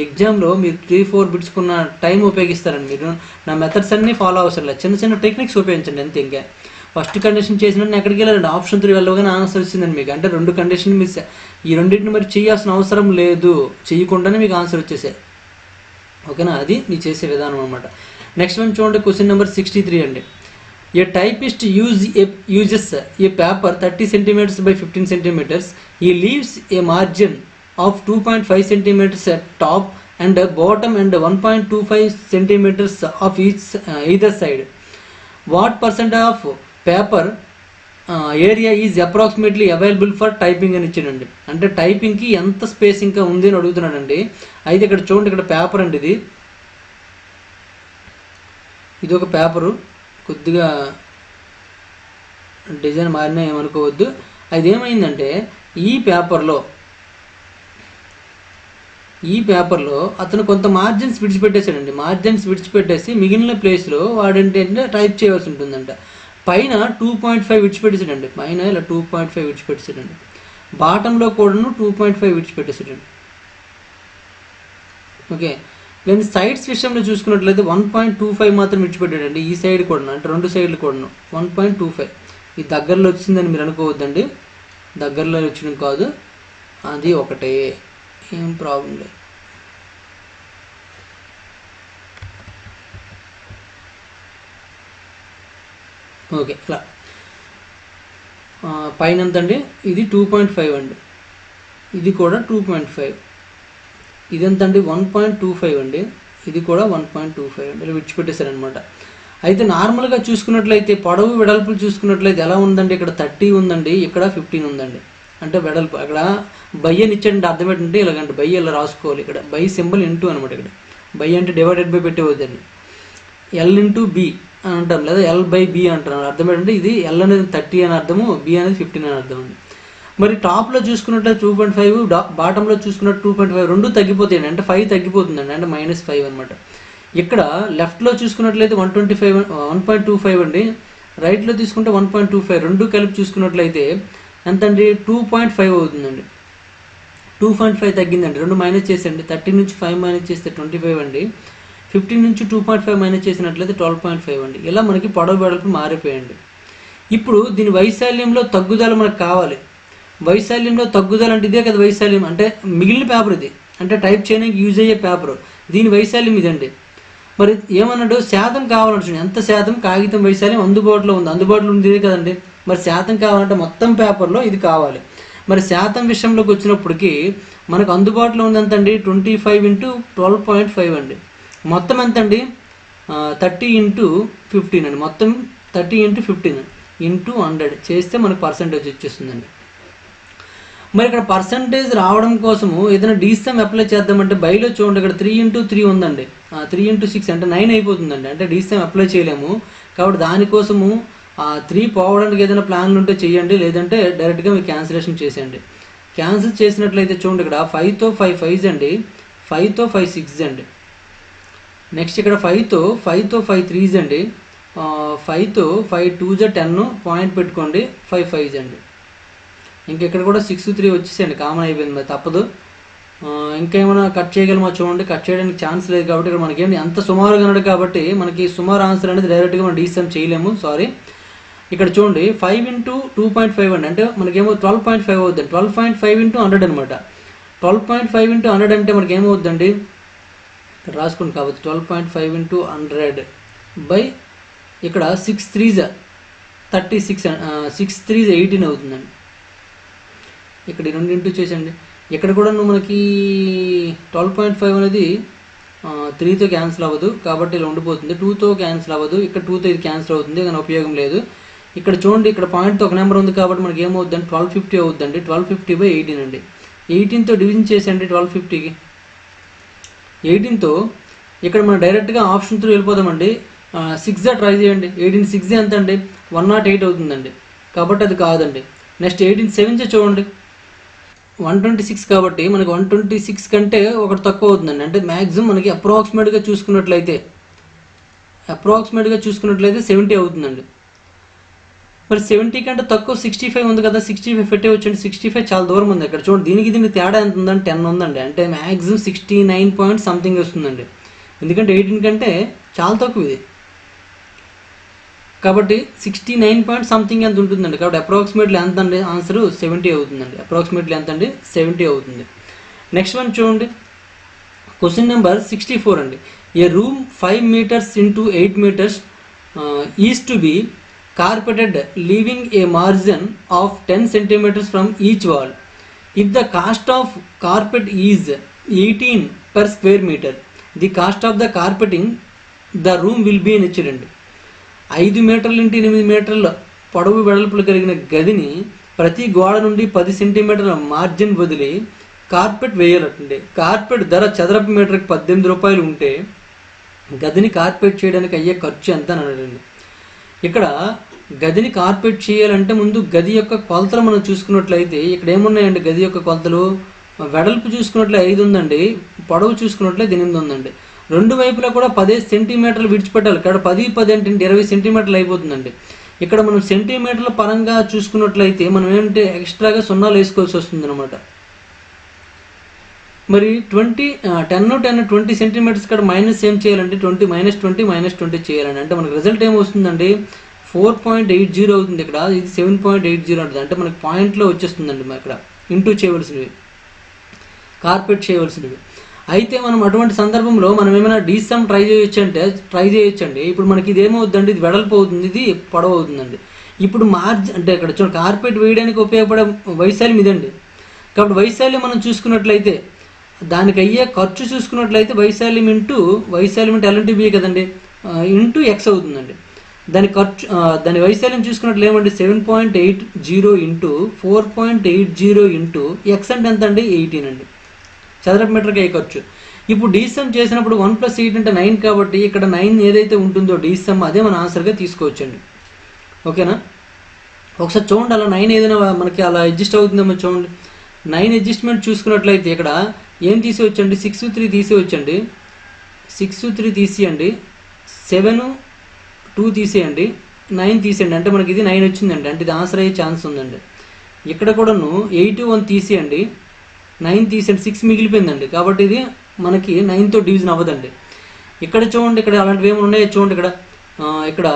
ఎగ్జామ్లో మీరు 3-4 బిట్స్కున్న టైం ఉపయోగిస్తారండి. మీరు నా మెథడ్స్ అన్నీ ఫాలో అవసరం లేదు, చిన్న చిన్న టెక్నిక్స్ ఉపయోగించండి అంతే. ఇంకా ఫస్ట్ కండిషన్ చేసినట్టు ఎక్కడికి వెళ్ళాలండి, ఆప్షన్ 3 వెళ్ళగానే ఆన్సర్ వచ్చిందండి మీకు. అంటే 2 కండిషన్ మిస్, ఈ రెండింటిని మరి చేయాల్సిన అవసరం లేదు, చేయకుండానే మీకు ఆన్సర్ వచ్చేసాయి. ఓకేనా, అది నీ చేసే విధానం అనమాట. నెక్స్ట్ వన్ చూడండి, క్వశ్చన్ నెంబర్ 63 అండి. A typist uses a paper 30 centimeters by 15 centimeters. He leaves a margin of 2.5 centimeters at top and bottom and 1.25 centimeters of either side. What percent of paper area is approximately available for typing అని ఇచ్చానండి. అంటే టైపింగ్కి ఎంత space ఇంకా ఉంది అని అడుగుతున్నాడండి. అయితే ఇక్కడ చూడండి, ఇక్కడ పేపర్ అండి, ఇది ఒక పేపరు, కొద్దిగా డిజైన్ మారినా ఏమనుకోవద్దు. అది ఏమైందంటే ఈ పేపర్లో అతను కొంత మార్జిన్స్ విడిచిపెట్టేశాడండి. మార్జిన్స్ విడిచిపెట్టేసి మిగిలిన ప్లేస్లో వాడేంటంటే టైప్ చేయవలసి ఉంటుందంట. పైన 2.5 విడిచిపెట్టేసాడండి, పైన ఇలా 2.5 విడిచిపెట్టేసాడండి, బాటంలో కూడాను 2.5 విడిచిపెట్టేసాడండి. ఓకే, నేను సైడ్స్ విషయంలో చూసుకున్నట్లయితే 1.25 మాత్రం విడిచిపెట్టాడండి. ఈ సైడ్ కూడా అంటే 2 సైడ్లు కూడాను 1.25. ఇది దగ్గరలో వచ్చిందని మీరు అనుకోవద్దండి, దగ్గరలో వచ్చిన కాదు, అది ఒకటే, ఏం ప్రాబ్లం లేదు. ఓకే, ఇలా పైన ఎంత అండి, ఇది 2.5 అండి, ఇది కూడా 2.5, ఇదెంత అండి 1.25 అండి, ఇది కూడా 1.25 అండి. ఇలా విడిచిపెట్టేశారనమాట. అయితే నార్మల్గా చూసుకున్నట్లయితే పొడవు వెడల్పులు చూసుకున్నట్లయితే ఎలా ఉందండి, ఇక్కడ 30 ఉందండి, ఇక్కడ 15 ఉందండి. అంటే వెడల్పు అక్కడ బై అని ఇచ్చాడంటే అర్థం ఏంటంటే ఇలాగంటే బై ఇలా రాసుకోవాలి. ఇక్కడ బై సింబల్ ఇంటూ అనమాట. ఇక్కడ బై అంటే డివైడెడ్ బై పెట్టేవద్దండి, ఎల్ ఇంటూ బి అని అంటాం, లేదా ఎల్ బై బి అంటారు. అర్థం ఏంటంటే ఇది ఎల్ అనేది 30 అని అర్థము, బి అనేది 15 అని అర్థం అండి. మరి టాప్లో చూసుకున్నట్లయితే 2.5, బాటంలో చూసుకున్నట్టు 2.5, రెండు తగ్గిపోతాయండి, అంటే 5 తగ్గిపోతుందండి, అంటే -5 అనమాట. ఇక్కడ లెఫ్ట్లో చూసుకున్నట్లయితే 1.25 అండి, రైట్లో తీసుకుంటే 1.25, రెండు కలిపి చూసుకున్నట్లయితే ఎంత అండి 2.5 అవుతుందండి. 2.5 తగ్గిందండి, రెండు మైనస్ చేసేయండి. 30 నుంచి 5 మైనస్ చేస్తే 25 అండి, 15 నుంచి 2.5 మైనస్ చేసినట్లయితే 12.5 అండి. ఇలా మనకి పొడవు వెడల్పు మారిపోయండి. ఇప్పుడు దీని వైశాల్యంలో తగ్గుదల మనకు కావాలి. వైశాల్యంలో తగ్గుదల అంటే ఇదే కదా వైశాల్యం, అంటే మిగిలిన పేపర్ ఇది, అంటే టైప్ చేయడానికి యూజ్ అయ్యే పేపర్, దీని వైశాల్యం ఇదండి. మరి ఏమన్నాడు, శాతం కావాలంటే ఎంత శాతం కాగితం వైశాల్యం అందుబాటులో ఉంది ఇదే కదండి. మరి శాతం కావాలంటే మొత్తం పేపర్లో ఇది కావాలి. మరి శాతం విషయంలోకి వచ్చినప్పటికీ మనకు అందుబాటులో ఉంది ఎంత అండి 25 × 12.5 అండి. మొత్తం ఎంత అండి 30 × 15 అండి. మొత్తం 30 × 15 × 100 చేస్తే మనకు పర్సంటేజ్ వచ్చేస్తుందండి. మరి ఇక్కడ పర్సంటేజ్ రావడం కోసము ఏదైనా డీసమ్ అప్లై చేద్దామంటే బైలో చూడండి, ఇక్కడ 3 × 3 ఉందండి, 3 × 6 అంటే 9 అయిపోతుందండి. అంటే డీసమ్ అప్లై చేయలేము, కాబట్టి దానికోసము 3 పోవడానికి ఏదైనా ప్లాన్లు ఉంటే చేయండి, లేదంటే డైరెక్ట్గా మీరు క్యాన్సిలేషన్ చేసేయండి. క్యాన్సిల్ చేసినట్లయితే చూడండి, ఇక్కడ 5తో 5 5s అండి, 5తో 5 6s అండి. నెక్స్ట్ ఇక్కడ 5తో 5 3s అండి, 5తో 5 2s 10 పాయింట్ పెట్టుకోండి, 5 5s అండి. ఇంకెక్కడ కూడా 6 3 వచ్చేసేయండి, కామన్ అయిపోయింది, మరి తప్పదు. ఇంకేమైనా కట్ చేయగలమా చూడండి, కట్ చేయడానికి ఛాన్స్ లేదు కాబట్టి ఇక్కడ మనకేమి అంత సుమారుగా అన్నాడు కాబట్టి మనకి సుమారు ఆన్సర్ అనేది డైరెక్ట్గా మనం డీసమ్ చేయలేము, సారీ. ఇక్కడ చూడండి 5 × 2.5 అండి, అంటే మనకేమో 12.5 అవుతుంది. 12.5 × 100 అనమాట. 12.5 × 100 అంటే మనకి ఏమవుతుందండి, ఇక్కడ రాసుకోండి కాబట్టి 12.5 × 100 బై ఇక్కడ 6 3s 36, 6 3s 18 అవుతుందండి. ఇక్కడ 2 ఇంటూ చేసండి. ఇక్కడ కూడా మనకి 12.5 అనేది 3తో క్యాన్సిల్ అవ్వదు కాబట్టి ఇలా ఉండిపోతుంది, 2తో క్యాన్సిల్ అవ్వదు, ఇక్కడ 2తో ఇది క్యాన్సిల్ అవుతుంది, కానీ ఉపయోగం లేదు. ఇక్కడ చూడండి, ఇక్కడ పాయింట్తో ఒక నెంబర్ ఉంది కాబట్టి మనకి ఏమవుతుందండి 1250 అవుతుందండి. 1250/18 అండి. 18తో డివిజన్ చేసండి 1250కి. 18తో ఇక్కడ మనం డైరెక్ట్గా ఆప్షన్ 3 వెళ్ళిపోదామండి. 6 ట్రై చేయండి. 18 6 ఎంత అండి 108 అవుతుందండి, కాబట్టి అది కాదండి. నెక్స్ట్ 18 7 చూడండి, 126 కాబట్టి మనకి 126 కంటే ఒకటి తక్కువ అవుతుందండి. అంటే మ్యాక్సిమం మనకి అప్రాక్సిమేట్గా చూసుకున్నట్లయితే అప్రాక్సిమేట్గా చూసుకున్నట్లయితే 70 అవుతుందండి. మరి 70 కంటే తక్కువ 65 ఉంది కదా, 65 పెట్టే వచ్చండి. 65 చాలా దూరం ఉంది. ఇక్కడ చూడండి, దీనికి తేడా ఎంత ఉందండి, 10 ఉందండి. అంటే మ్యాక్సిమం 69 పాయింట్ సంథింగ్ వస్తుందండి. ఎందుకంటే 18 కంటే చాలా తక్కువ ఇది. కాబట్టి 69 పాయింట్ సంథింగ్ ఎంత ఉంటుందండి. కాబట్టి అప్రాక్సిమేట్లీ ఎంత అండి, ఆన్సర్ 70 అవుతుందండి. అప్రాక్సిమేట్లీ ఎంత అండి, 70 అవుతుంది. నెక్స్ట్ వన్ చూడండి, క్వశ్చన్ నెంబర్ 64 అండి. ఏ room 5 meters into 8 meters is to be carpeted leaving a margin of 10 centimeters from each wall. If the cost of carpet is 18 per square meter, the cost of the carpeting the room will be an incident. 5 మీటర్లు ఇంటి 8 మీటర్ల పొడవు వెడల్పులు కలిగిన గదిని ప్రతి గోడ నుండి 10 సెంటీమీటర్ల మార్జిన్ వదిలి కార్పెట్ వేయాలంటే కార్పెట్ ధర చదరపు మీటర్కి 18 రూపాయలు ఉంటే గదిని కార్పెట్ చేయడానికి అయ్యే ఖర్చు ఎంత అని అడగండి. ఇక్కడ గదిని కార్పెట్ చేయాలంటే ముందు గది యొక్క కొలతలు మనం చూసుకున్నట్లయితే ఇక్కడ ఏమున్నాయండి, గది యొక్క కొలతలు వెడల్పు చూసుకున్నట్లే 5 ఉందండి, పొడవు చూసుకున్నట్లయితే 8 ఉందండి. రెండు వైపులా కూడా 15 సెంటీమీటర్లు విడిచిపెట్టాలి. ఇక్కడ 10 అంటే 20 సెంటీమీటర్లు అయిపోతుందండి. ఇక్కడ మనం సెంటీమీటర్ల పరంగా చూసుకున్నట్లయితే మనం ఏంటంటే ఎక్స్ట్రాగా సున్నాలు వేసుకోవాల్సి వస్తుంది అనమాట. మరి 20 సెంటీమీటర్స్ ఇక్కడ మైనస్ ఏం చేయాలంటే -20 చేయాలండి. అంటే మనకు రిజల్ట్ ఏమొస్తుందండి, 4.80 అవుతుంది. ఇక్కడ ఇది 7.80 ఉంటుంది. అంటే మనకి పాయింట్లో వచ్చేస్తుందండి. ఇక్కడ ఇంటూ చేయవలసినవి, కార్పెట్ చేయవలసినవి. అయితే మనం అటువంటి సందర్భంలో మనం ఏమైనా డీసమ్ ట్రై చేయొచ్చండి. ఇప్పుడు మనకి ఇది ఏమవుతుందండి, ఇది వెడల్పు అవుతుంది, ఇది పొడవు అవుతుందండి. ఇప్పుడు అంటే ఇక్కడ చూడండి, కార్పెట్ వేయడానికి ఉపయోగపడే వైశాల్యం ఇదండి. కాబట్టి వైశాల్యం మనం చూసుకున్నట్లయితే దానికి అయ్యే ఖర్చు చూసుకున్నట్లయితే వైశాల్యం ఇంటూ LNTB కదండి, ఇంటూ ఎక్స్ అవుతుందండి. దాని వైశాల్యం చూసుకున్నట్లు ఏమండి, 7.80 ఇంటూ 4.80 ఇంటూ ఎక్స్ అంటే ఎంత అండి, 18 అండి. చదరపు మీటర్కి అయ్యే ఖర్చు. ఇప్పుడు డీసమ్ చేసినప్పుడు 1 + 8 అంటే 9 కాబట్టి ఇక్కడ 9 ఏదైతే ఉంటుందో డీసమ్ అదే మన ఆన్సర్గా తీసుకోవచ్చండి. ఓకేనా, ఒకసారి చూడండి, అలా 9 ఏదైనా మనకి అలా అడ్జస్ట్ అవుతుందేమో చూడండి. 9 అడ్జస్ట్మెంట్ చూసుకున్నట్లయితే ఇక్కడ ఏం తీసేవచ్చండి, 6 3 తీసేవచ్చండి. 6 3 తీసేయండి, 7 2 తీసేయండి, 9 తీసేయండి. అంటే మనకి ఇది 9 వచ్చిందండి. అంటే ఇది ఆన్సర్ అయ్యే ఛాన్స్ ఉందండి. ఇక్కడ కూడాను 8 1 తీసేయండి, 9 తీసేయండి, 6 మిగిలిపోయిందండి. కాబట్టి ఇది మనకి 9తో డివిజన్ అవ్వదండి. ఇక్కడ చూడండి, ఇక్కడ అలాంటివి ఏమైనా ఉన్నాయో చూడండి. ఇక్కడ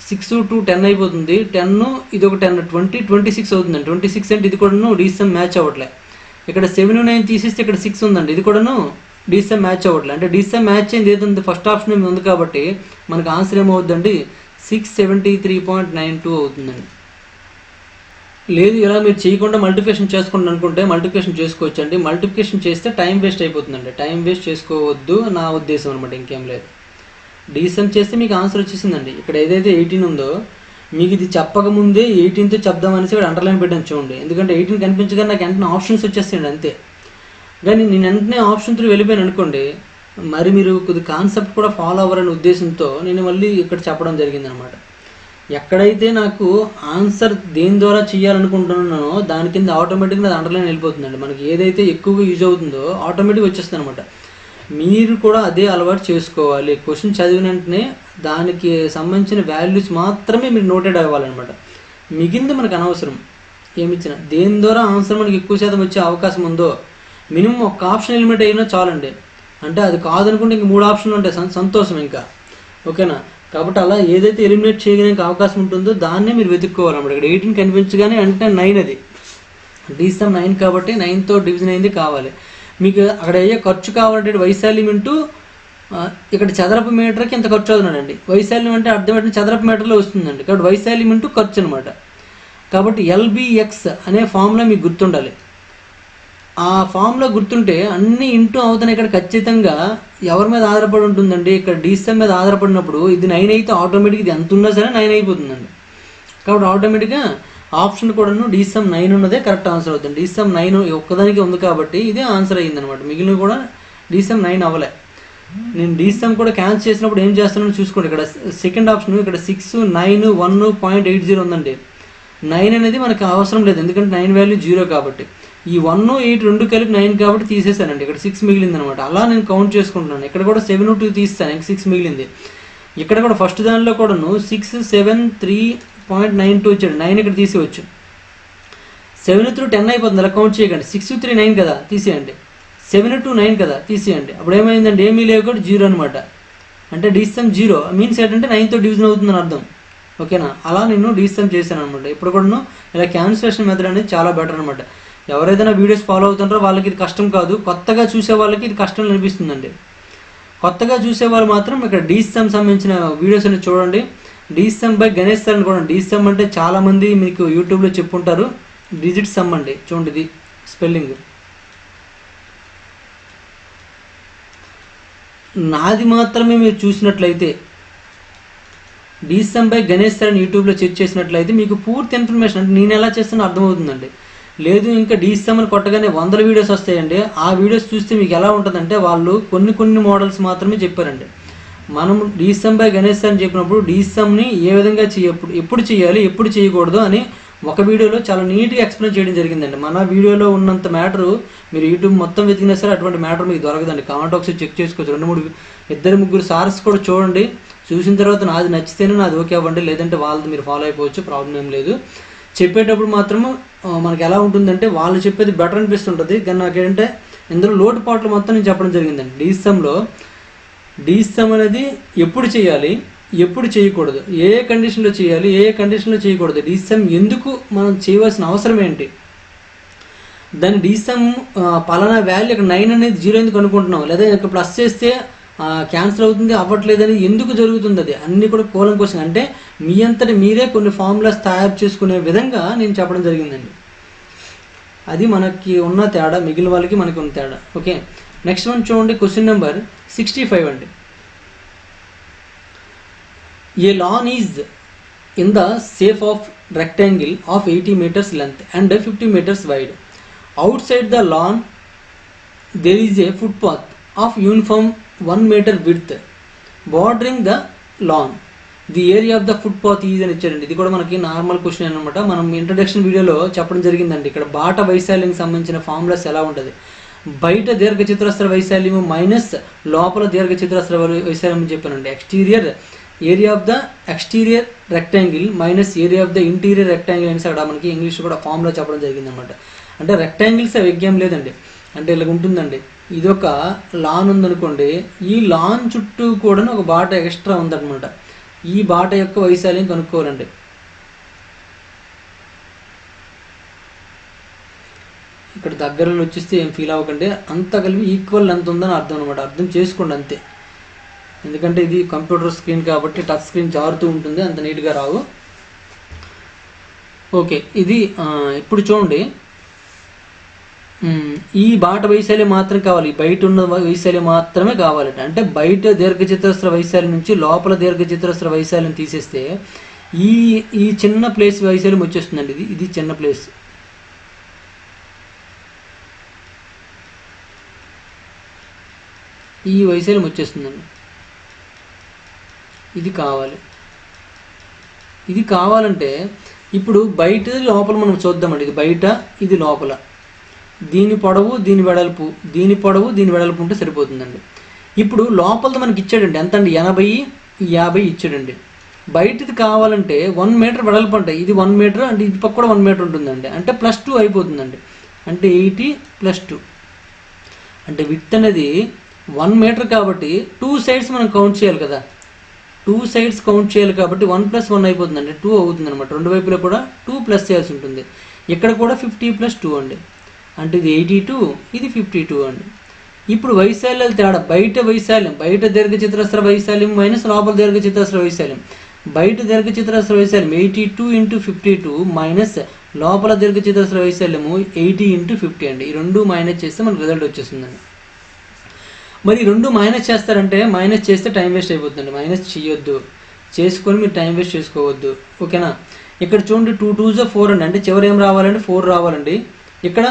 6 2 10 అయిపోతుంది. 10 ఇది ఒక 10 26 అవుతుందండి. 26 అంటే ఇది కూడాను డీసమ్ మ్యాచ్ అవ్వట్లే. ఇక్కడ 7 9 తీసేస్తే ఇక్కడ 6 ఉందండి, ఇది కూడాను డీసమ్ మ్యాచ్ అవ్వట్లే. అంటే డీసమ్ మ్యాచ్ అయింది ఏదంటే ఫస్ట్ ఆప్షన్ ఉంది కాబట్టి మనకు ఆన్సర్ ఏమవుతుందండి, 673.92 అవుతుందండి. లేదు ఇలా మీరు చేయకుండా మల్టిప్లికేషన్ చేసుకోండి అనుకుంటే మల్టిప్లికేషన్ చేసుకోవచ్చు అండి. మల్టిప్లికేషన్ చేస్తే టైం వేస్ట్ అయిపోతుందండి. టైం వేస్ట్ చేసుకోవద్దు నా ఉద్దేశం అనమాట, ఇంకేం లేదు. డీసమ్ చేస్తే మీకు ఆన్సర్ వచ్చేసిందండి. ఇక్కడ ఏదైతే 18 ఉందో మీకు ఇది చెప్పకముందే 18తో చెప్దామనేసి ఇక్కడ అండర్లైన్ పెట్టాను చూడండి. ఎందుకంటే 18 కనిపించగానే నాకు వెంటనే ఆప్షన్స్ వచ్చేస్తాయండి అంతే. కానీ నేను వెంటనే ఆప్షన్ 3 వెళ్ళిపోయాను అనుకోండి, మరి మీరు కొద్ది కాన్సెప్ట్ కూడా ఫాలో అవ్వరనే ఉద్దేశంతో నేను మళ్ళీ ఇక్కడ చెప్పడం జరిగిందనమాట. ఎక్కడైతే నాకు ఆన్సర్ దేని ద్వారా చేయాలనుకుంటున్నానో దాని కింద ఆటోమేటిక్గా అది అండర్లైన్ వెళ్ళిపోతుందండి. మనకి ఏదైతే ఎక్కువగా యూజ్ అవుతుందో ఆటోమేటిక్గా వచ్చేస్తుంది అనమాట. మీరు కూడా అదే అలవాటు చేసుకోవాలి. క్వశ్చన్ చదివిన వెంటనే దానికి సంబంధించిన వాల్యూస్ మాత్రమే మీరు నోటెడ్ అవ్వాలన్నమాట. మిగిలింది మనకు అనవసరం ఏమిచ్చినా. దేని ద్వారా ఆన్సర్ మనకి ఎక్కువ శాతం వచ్చే అవకాశం ఉందో మినిమం ఒక ఆప్షన్ ఎలిమినేట్ అయినా చాలండి. అంటే అది కాదనుకుంటే ఇంక 3 ఆప్షన్లు ఉంటాయి, సంతోషం ఇంకా. ఓకేనా, కాబట్టి అలా ఏదైతే ఎలిమినేట్ చేయడానికి అవకాశం ఉంటుందో దాన్నే మీరు వెతుక్కోవాలన్నమాట. ఇక్కడ 18 కనిపించగానే అంటే 9 అది డీసమ్ 9 కాబట్టి 9తో డివిజన్ అయింది కావాలి. మీకు అక్కడ అయ్యే ఖర్చు కావాలంటే వైశాల్యం ఇంటూ ఇక్కడ చదరపు మీటర్కి ఎంత ఖర్చు అవుతున్నాడండి. వైశాల్యం అంటే అర్థం చదరపు మీటర్లో వస్తుందండి. కాబట్టి వైశాల్యం ఇంటూ ఖర్చు అనమాట. కాబట్టి LBX అనే ఫార్ములా మీకు గుర్తుండాలి. ఆ ఫామ్లో గుర్తుంటే అన్ని ఇంటూ అవుతున్నాయి. ఇక్కడ ఖచ్చితంగా ఎవరి మీద ఆధారపడి ఉంటుందండి, ఇక్కడ డీసమ్ మీద ఆధారపడినప్పుడు ఇది 9 అయితే ఆటోమేటిక్గా ఇది ఎంత ఉన్నా సరే 9 అయిపోతుందండి. కాబట్టి ఆటోమేటిక్గా ఆప్షన్ కూడాను డీసమ్ 9 ఉన్నదే కరెక్ట్ ఆన్సర్ అవుతుంది. డీసమ్ 9 ఒక్కదానికి ఉంది కాబట్టి ఇదే ఆన్సర్ అయ్యిందనమాట. మిగిలిన కూడా డీసమ్ 9 అవ్వలే. నేను డీసమ్ కూడా క్యాన్సిల్ చేసినప్పుడు ఏం చేస్తున్నానో చూసుకోండి. ఇక్కడ సెకండ్ ఆప్షన్ ఇక్కడ 6 9 1.80 ఉందండి. 9 అనేది మనకు అవసరం లేదు, ఎందుకంటే 9 వాల్యూ 0 కాబట్టి. ఈ 1 8 రెండు కలిపి 9 కాబట్టి తీసేసానండి. ఇక్కడ 6 మిగిలింది అనమాట. అలా నేను కౌంట్ చేసుకుంటున్నాను. ఇక్కడ కూడా 7 2 తీస్తాను, ఇంక 6 మిగిలింది. ఇక్కడ కూడా ఫస్ట్ దానిలో కూడాను 673.92 ఇచ్చాడు. 9 ఇక్కడ తీసేవచ్చు. 7 through 10 అయిపోతుంది, అలా కౌంట్ చేయకండి. 6 3 9 కదా, తీసేయండి. 7 2 9 కదా, తీసేయండి. అప్పుడు ఏమైందండి, ఏమీ లేవు కూడా 0 అనమాట. అంటే డీసమ్ 0 మీన్స్ ఏంటంటే 9తో డివిజన్ అవుతుందని అర్థం. ఓకేనా, అలా నేను డీసమ్ చేశాను అనమాట. ఇప్పుడు కూడా ఇలా క్యాన్సిలేషన్ మెథడ్ అనేది చాలా బెటర్ అనమాట. ఎవరైతే వీడియోస్ ఫాలో అవుతుంటారో వాళ్ళకి ఇది కష్టం కాదు, కొత్తగా చూసే వాళ్ళకి ఇది కష్టం అనిపిస్తుందండి. కొత్తగా చూసే వాళ్ళు మాత్రం ఇక్కడ డీసమ్ సంబంధించిన వీడియోస్ అనేది చూడండి. డీసమ్ బై గణేష్ సార్ అని కూడా. డీసమ్ అంటే చాలామంది మీకు యూట్యూబ్లో చెప్పుంటారు, డిజిట్ సమ్ అండి. చూడండి ఇది స్పెల్లింగ్. నాది మాత్రమే మీరు చూసినట్లయితే, డీసమ్ బై గణేష్ సార్ అని యూట్యూబ్లో చెక్ చేసినట్లయితే మీకు పూర్తి ఇన్ఫర్మేషన్ అంటే నేను ఎలా చేస్తానో అర్థమవుతుందండి. లేదు ఇంకా డీసమ్ అని కొట్టగానే 100 వీడియోస్ వస్తాయండి. ఆ వీడియోస్ చూస్తే మీకు ఎలా ఉంటుందంటే వాళ్ళు కొన్ని మోడల్స్ మాత్రమే చెప్పారండి. మనం డీసమ్ బై గణేష్ సార్ అని చెప్పినప్పుడు డీసమ్ని ఏ విధంగా ఎప్పుడు చేయాలి, ఎప్పుడు చేయకూడదు అని ఒక వీడియోలో చాలా నీట్గా ఎక్స్ప్లెయిన్ చేయడం జరిగిందండి. మన వీడియోలో ఉన్నంత మ్యాటరు మీరు యూట్యూబ్ మొత్తం వెతికినా సరే అటువంటి మ్యాటర్ మీకు దొరకదండి. కామెంట్ ఒకసారి చెక్ చేసుకోవచ్చు. 2 3 సార్స్ కూడా చూడండి. చూసిన తర్వాత నాది నచ్చితేనే నాది ఓకే అవ్వండి, లేదంటే వాళ్ళది మీరు ఫాలో అయిపోవచ్చు, ప్రాబ్లం ఏం లేదు. చెప్పేటప్పుడు మాత్రము మనకి ఎలా ఉంటుందంటే వాళ్ళు చెప్పేది బెటర్ అనిపిస్తుంటుంది. కానీ నాకేంటంటే ఇందులో లోటుపాట్లు మొత్తం నేను చెప్పడం జరిగిందండి. డీసమ్ అనేది ఎప్పుడు చేయాలి, ఎప్పుడు చేయకూడదు, ఏ కండిషన్లో చేయాలి, ఏ కండిషన్లో చేయకూడదు, డీసమ్ ఎందుకు మనం చేయవలసిన అవసరం ఏంటి, దాని డీసమ్ పలానా వాల్యూ ఇక్కడ 9 అనేది 0 ఎందుకు అనుకుంటున్నాం, లేదా ఇక్కడ ప్లస్ చేస్తే క్యాన్సిల్ అవుతుంది అవ్వట్లేదని ఎందుకు జరుగుతుంది, అది అన్నీ కూడా కూలంకోసం అంటే మీ అంతటి మీరే కొన్ని ఫార్ములాస్ తయారు చేసుకునే విధంగా నేను చెప్పడం జరిగిందండి. అది మనకి ఉన్న తేడా, మిగిలిన వాళ్ళకి మనకి ఉన్న తేడా. ఓకే, నెక్స్ట్ వన్ చూడండి. క్వశ్చన్ నెంబర్ 65 అండి. A lawn is in the shape of rectangle of 80 meters length and 50 meters wide. Outside the lawn there is a footpath of uniform 1 meter width bordering the lawn. The area of the footpath is అని ఇచ్చారండి. ఇది కూడా మనకి normal question అనమాట. మనం introduction వీడియోలో చెప్పడం జరిగిందండి. ఇక్కడ బాట వైశాల్యానికి సంబంధించిన ఫార్ములాస్ ఎలా ఉంటుంది, బయట దీర్ఘచతురస్ర వైశాల్యము మైనస్ లోపల దీర్ఘచతురస్ర వైశాల్యం అని చెప్పానండి. Exterior area of the exterior rectangle minus area of the interior rectangle అనేసి అక్కడ మనకి ఇంగ్లీష్ కూడా ఫార్ములా చెప్పడం జరిగింది అనమాట. అంటే రెక్టాంగిల్స్ అవి ఎగ్జామ్ లేదండి. అంటే ఇలా ఉంటుందండి, ఇది ఒక లాన్ ఉందనుకోండి, ఈ లాన్ చుట్టూ కూడా ఒక బాట ఎక్స్ట్రా ఉందన్నమాట. ఈ బాట యొక్క వైశాల్యం కనుక్కోవాలండి. ఇక్కడ దగ్గరలో వచ్చేస్తే ఏం ఫీల్ అవ్వకండి, అంతా కలిపి ఈక్వల్ ఎంత ఉందని అర్థం అనమాట. అర్థం చేసుకోండి అంతే. ఎందుకంటే ఇది కంప్యూటర్ స్క్రీన్ కాబట్టి టచ్ స్క్రీన్ జారుతూ ఉంటుంది, అంత నీట్గా రావు. ఓకే, ఇది ఇప్పుడు చూడండి, ఈ బాట వైశాల్యం మాత్రం కావాలి, బయట ఉన్న వైశాల్యం మాత్రమే కావాలంట. అంటే బయట దీర్ఘచతురస్ర వైశాల్యం నుంచి లోపల దీర్ఘచతురస్ర వైశాల్యం తీసేస్తే ఈ చిన్న ప్లేస్ వైశాల్యం వచ్చేస్తుందండి. ఇది చిన్న ప్లేస్, ఈ వైశాల్యం వచ్చేస్తుందండి. ఇది కావాలి. ఇది కావాలంటే ఇప్పుడు బయట లోపల మనం చూద్దామండి. ఇది బయట, ఇది లోపల. దీని పొడవు దీని వెడల్పు, దీని పొడవు దీని వెడల్పు ఉంటే సరిపోతుందండి. ఇప్పుడు లోపలది మనకి ఇచ్చాడండి ఎంత అండి, 80 50 ఇచ్చాడండి. బయటది కావాలంటే 1 meter వెడల్పు అంటే ఇది 1 meter, అంటే ఇది పక్క కూడా 1 meter ఉంటుందండి. అంటే +2 అయిపోతుందండి. అంటే 80 + 2 అంటే విడ్త్ అనేది 1 meter కాబట్టి 2 sides మనం కౌంట్ చేయాలి కదా. 2 sides కౌంట్ చేయాలి కాబట్టి 1 + 1 అయిపోతుందండి, 2 అవుతుంది అనమాట. రెండు వైపులా కూడా 2 ప్లస్ చేయాల్సి ఉంటుంది. ఇక్కడ కూడా 50 + 2 అండి. అంటే ఇది 82, ఇది 52 అండి. ఇప్పుడు వైశాల్యాలు తేడా, బయట వైశాల్యం, బయట దీర్ఘచతురస్ర వైశాల్యం మైనస్ లోపల దీర్ఘచతురస్ర వైశాల్యం. బయట దీర్ఘచతురస్ర వైశాల్యం 82 × 52 మైనస్ లోపల దీర్ఘచతురస్ర వైశాల్యము 80 × 50 అండి. ఈ రెండు మైనస్ చేస్తే మనకు రిజల్ట్ వచ్చేస్తుందండి. మరి రెండు మైనస్ చేస్తారంటే, మైనస్ చేస్తే టైం వేస్ట్ అయిపోతుందండి. మైనస్ చేయొద్దు, చేసుకొని మీరు టైం వేస్ట్ చేసుకోవద్దు. ఓకేనా. ఇక్కడ చూడండి 2 2s 4 అండి. అంటే చివరి ఏం రావాలండి, 4 రావాలండి. ఇక్కడ